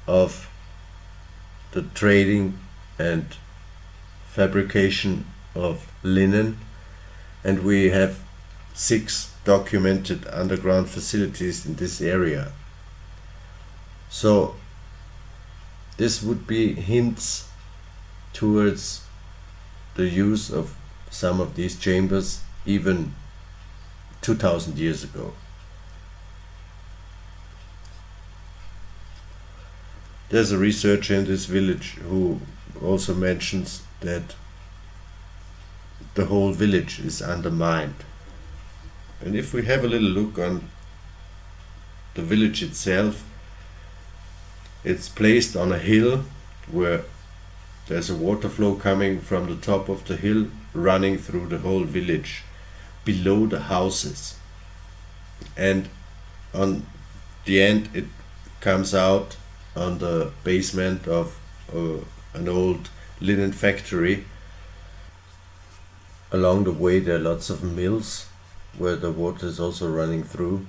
[SPEAKER 1] of the trading and fabrication of linen, and we have 6 documented underground facilities in this area. So this would be hints towards the use of some of these chambers even 2000 years ago. There's a researcher in this village who also mentions that the whole village is undermined. And if we have a little look on the village itself, it's placed on a hill where there's a water flow coming from the top of the hill running through the whole village below the houses, and on the end it comes out on the basement of an old linen factory. Along the way there are lots of mills where the water is also running through.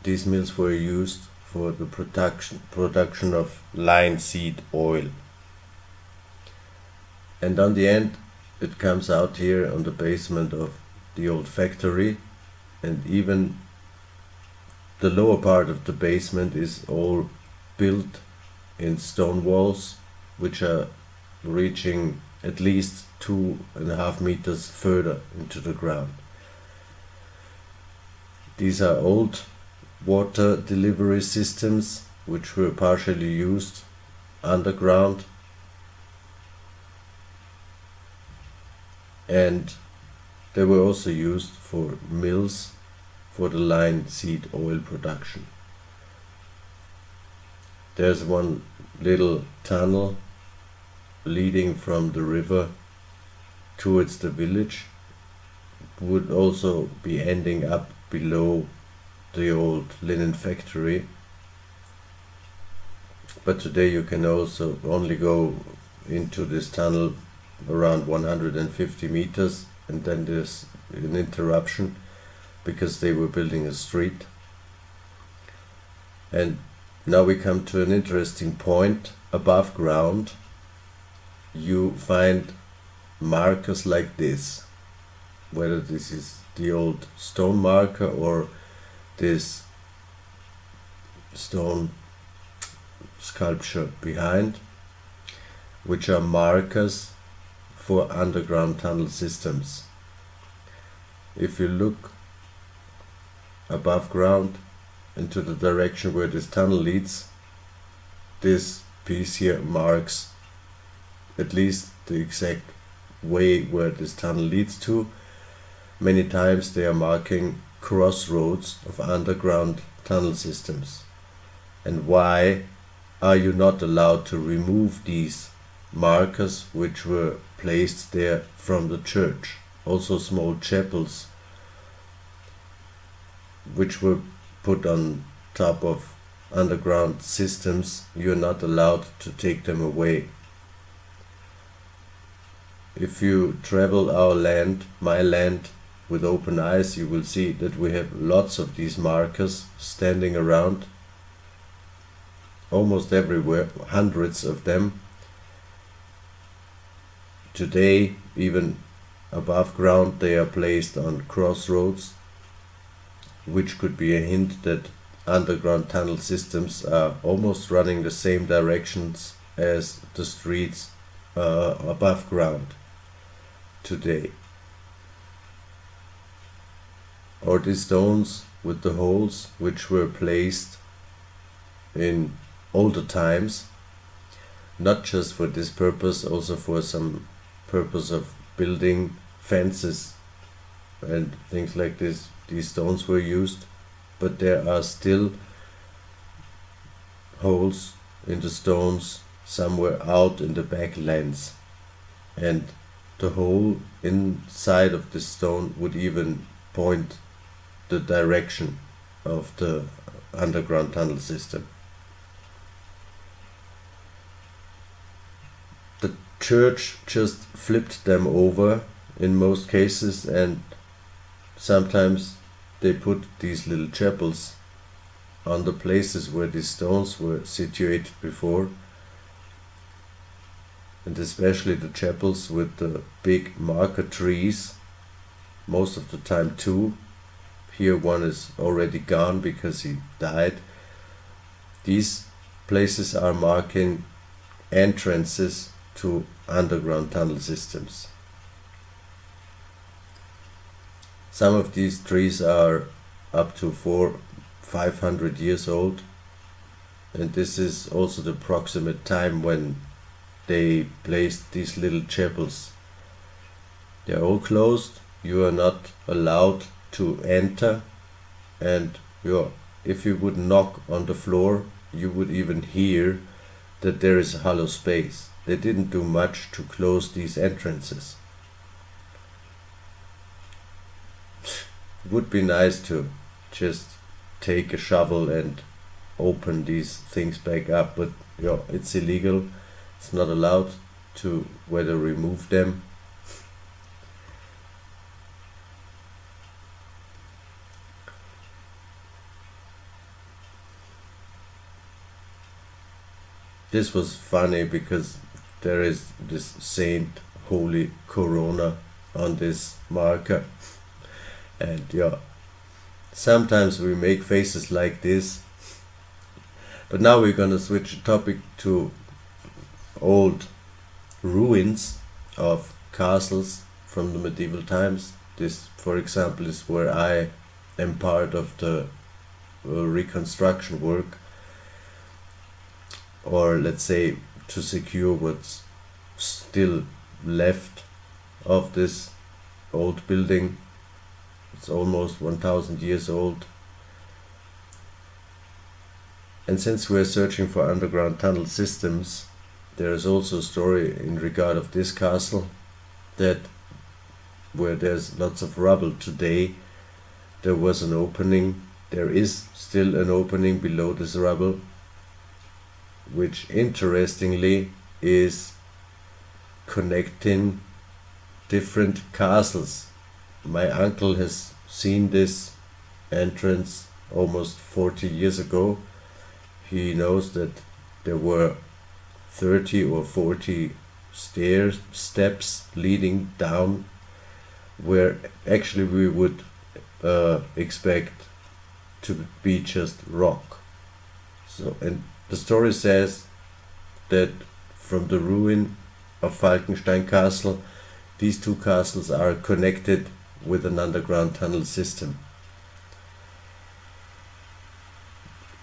[SPEAKER 1] These mills were used for the production of linseed oil. And on the end it comes out here on the basement of the old factory, and even the lower part of the basement is all built in stone walls, which are reaching at least 2.5 meters further into the ground. These are old water delivery systems which were partially used underground, and they were also used for mills for the linseed oil production. There's one little tunnel leading from the river towards the village, would also be ending up below the old linen factory. But today you can also only go into this tunnel around 150 meters, and then there's an interruption because they were building a street. And now we come to an interesting point. Above ground you find markers like this, whether this is the old stone marker or this stone sculpture behind, which are markers for underground tunnel systems. If you look above ground into the direction where this tunnel leads, this piece here marks at least the exact way where this tunnel leads to. Many times they are marking crossroads of underground tunnel systems. And why are you not allowed to remove these markers which were placed there from the church? Also small chapels which were put on top of underground systems, you're not allowed to take them away. If you travel our land, my land, with open eyes, you will see that we have lots of these markers standing around, almost everywhere, hundreds of them. Today, even above ground, they are placed on crossroads, which could be a hint that underground tunnel systems are almost running the same directions as the streets above ground today. Or these stones with the holes which were placed in older times, not just for this purpose, also for some purpose of building fences and things like this. These stones were used, but there are still holes in the stones somewhere out in the backlands, and the hole inside of the stone would even point the direction of the underground tunnel system. The church just flipped them over in most cases, and sometimes they put these little chapels on the places where these stones were situated before, and especially the chapels with the big marker trees, most of the time two. Here one is already gone because he died. These places are marking entrances to underground tunnel systems. Some of these trees are up to 400-500 years old, and this is also the approximate time when they placed these little chapels. They are all closed. You are not allowed to enter, and if you would knock on the floor, you would even hear that there is a hollow space. They didn't do much to close these entrances. It would be nice to just take a shovel and open these things back up, but it's illegal. It's not allowed to whether remove them. This was funny because there is this Saint Holy Corona on this marker, and sometimes we make faces like this. But now we're gonna switch the topic to old ruins of castles from the medieval times. This, for example, is where I am part of the reconstruction work, or let's say to secure what's still left of this old building. It's almost 1000 years old. And since we're searching for underground tunnel systems, there is also a story in regard of this castle, that where there's lots of rubble today, there was an opening. There is still an opening below this rubble, which interestingly is connecting different castles. My uncle has seen this entrance almost 40 years ago. He knows that there were 30 or 40 steps leading down, where actually we would expect to be just rock. So, and the story says that from the ruin of Falkenstein Castle, these two castles are connected with an underground tunnel system.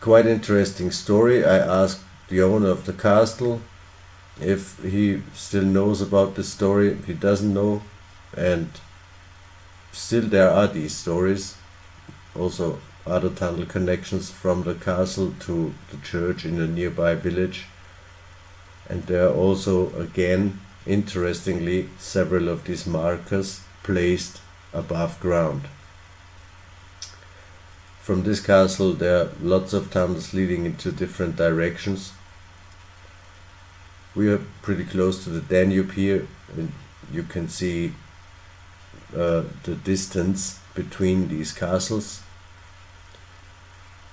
[SPEAKER 1] Quite interesting story. I asked the owner of the castle if he still knows about this story. He doesn't know, and still there are these stories. Also other tunnel connections from the castle to the church in a nearby village, and there are also, again interestingly, several of these markers placed above ground. From this castle there are lots of tunnels leading into different directions. We are pretty close to the Danube here, and you can see the distance between these castles,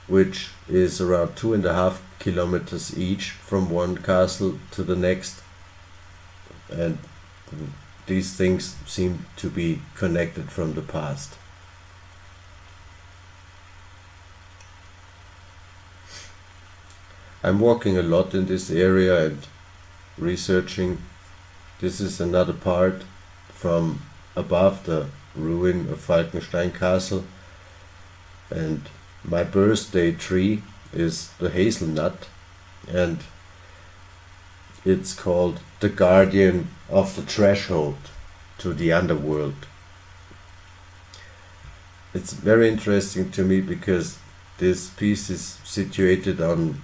[SPEAKER 1] which is around 2.5 kilometers each from one castle to the next, and these things seem to be connected from the past. I'm walking a lot in this area and researching. This is another part from above the ruin of Falkenstein Castle, and my birthday tree is the hazelnut, and it's called the guardian of the threshold to the underworld. It's very interesting to me because this piece is situated on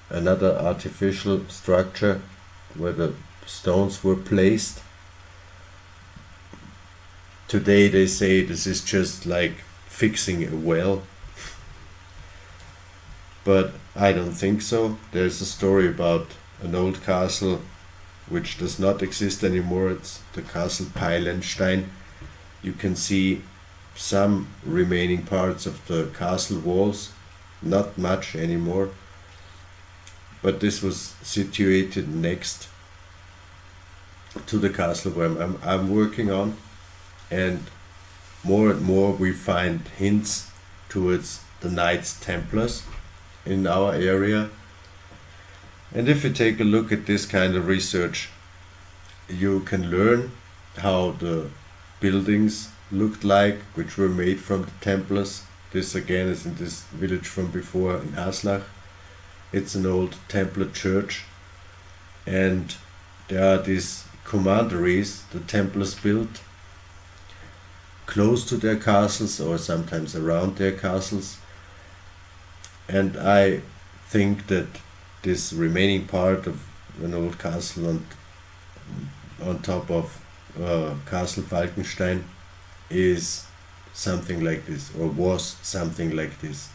[SPEAKER 1] another artificial structure where the stones were placed. Today they say this is just like fixing a well, but I don't think so. There's a story about an old castle which does not exist anymore. It's the castle Peilenstein. You can see some remaining parts of the castle walls, not much anymore, but this was situated next to the castle where I'm working on, and more we find hints towards the Knights Templars in our area. And if you take a look at this kind of research, you can learn how the buildings looked like, which were made from the Templars. This again is in this village from before in Haslach. It's an old Templar church, and there are these commanderies the Templars built close to their castles or sometimes around their castles. And I think that this remaining part of an old castle on top of Castle Falkenstein is something like this, or was something like this.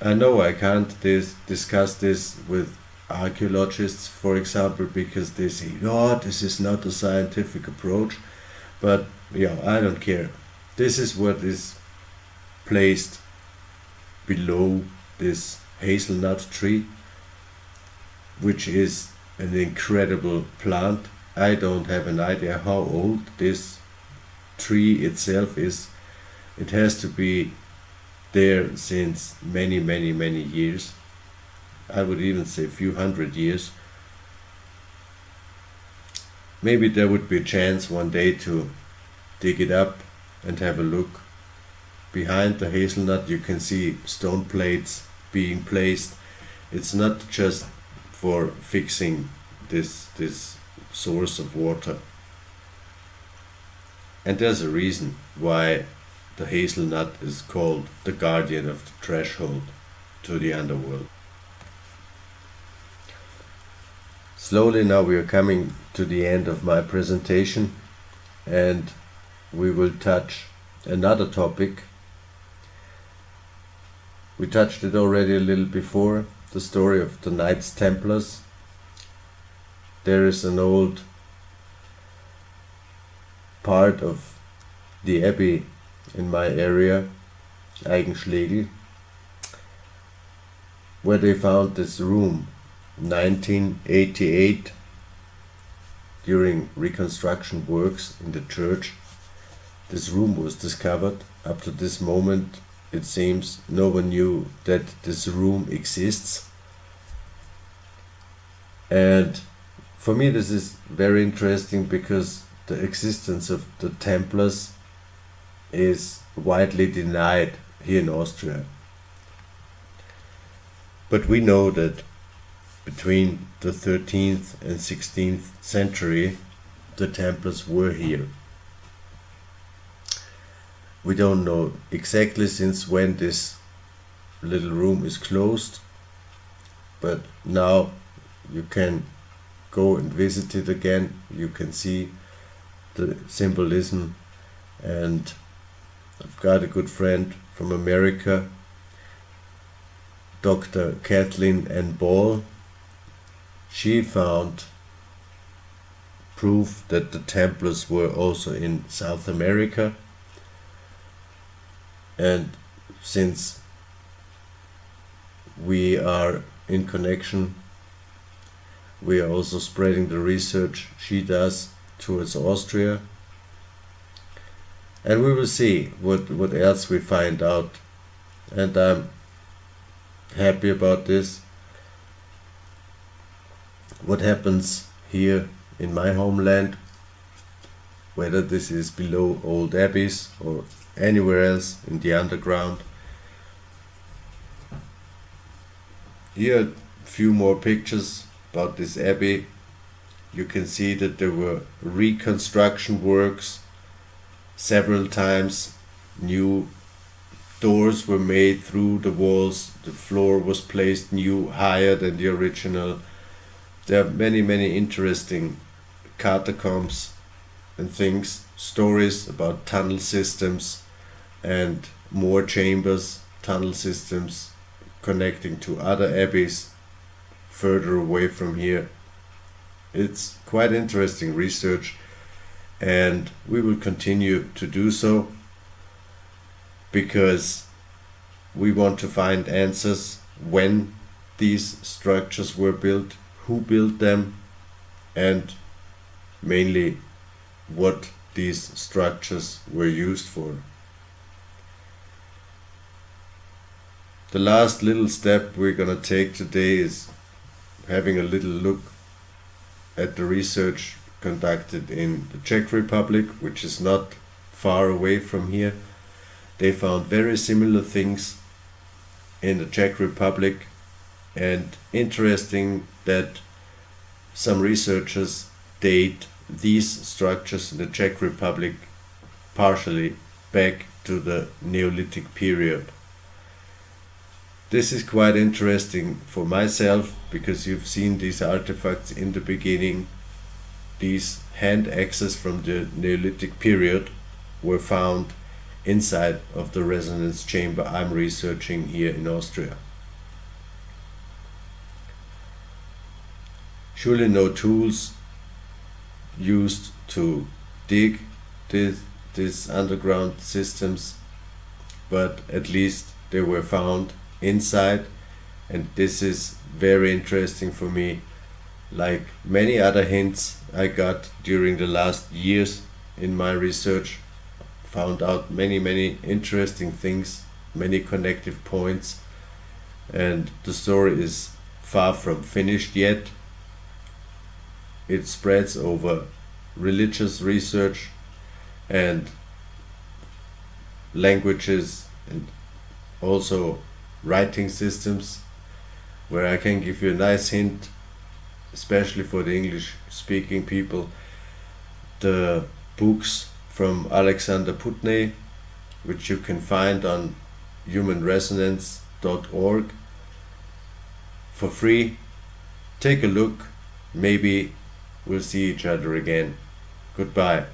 [SPEAKER 1] I know I can't discuss this with archaeologists, for example, because they say, no, this is not a scientific approach, but yeah, I don't care. This is what is placed below this hazelnut tree, which is an incredible plant. I don't have an idea how old this tree itself is. It has to be there since many years. I would even say a few hundred years. Maybe there would be a chance one day to dig it up and have a look. Behind the hazelnut you can see stone plates being placed. It's not just for fixing this source of water. And there's a reason why the hazelnut is called the guardian of the threshold to the underworld. Slowly now we are coming to the end of my presentation, and we will touch another topic. We touched it already a little before, the story of the Knights Templars. There is an old part of the abbey in my area, Eigenschlegel, where they found this room 1988 during reconstruction works in the church. This room was discovered. Up to this moment it seems no one knew that this room exists, and for me this is very interesting because the existence of the Templars is widely denied here in Austria. But we know that between the 13th and 16th century the Templars were here. We don't know exactly since when this little room is closed, but now you can go and visit it again. You can see the symbolism, and I've got a good friend from America, Dr. Kathleen N. Ball. She found proof that the Templars were also in South America, and since we are in connection, we are also spreading the research she does towards Austria, and we will see what else we find out, and I'm happy about this. what happens here in my homeland, whether this is below old abbeys or anywhere else in the underground. Here are a few more pictures about this abbey. You can see that there were reconstruction works several times. New doors were made through the walls. The floor was placed new, higher than the original. There are many interesting catacombs and things, stories about tunnel systems and more chambers, tunnel systems connecting to other abbeys further away from here. It's quite interesting research, and we will continue to do so because we want to find answers when these structures were built, who built them, and mainly what these structures were used for. The last little step we're gonna take today is having a little look at the research conducted in the Czech Republic, which is not far away from here. They found very similar things in the Czech Republic, and interesting that some researchers date these structures in the Czech Republic partially back to the Neolithic period. This is quite interesting for myself because you've seen these artifacts in the beginning. These hand axes from the Neolithic period were found inside of the resonance chamber I'm researching here in Austria. Surely no tools used to dig these underground systems, but at least they were found inside, and this is very interesting for me. Like many other hints I got during the last years in my research, found out many interesting things, many connective points, and the story is far from finished yet. It spreads over religious research and languages and also writing systems, where I can give you a nice hint, especially for the English speaking people. The books from Alexander Putney, which you can find on humanresonance.org for free. Take a look, maybe we'll see each other again. Goodbye.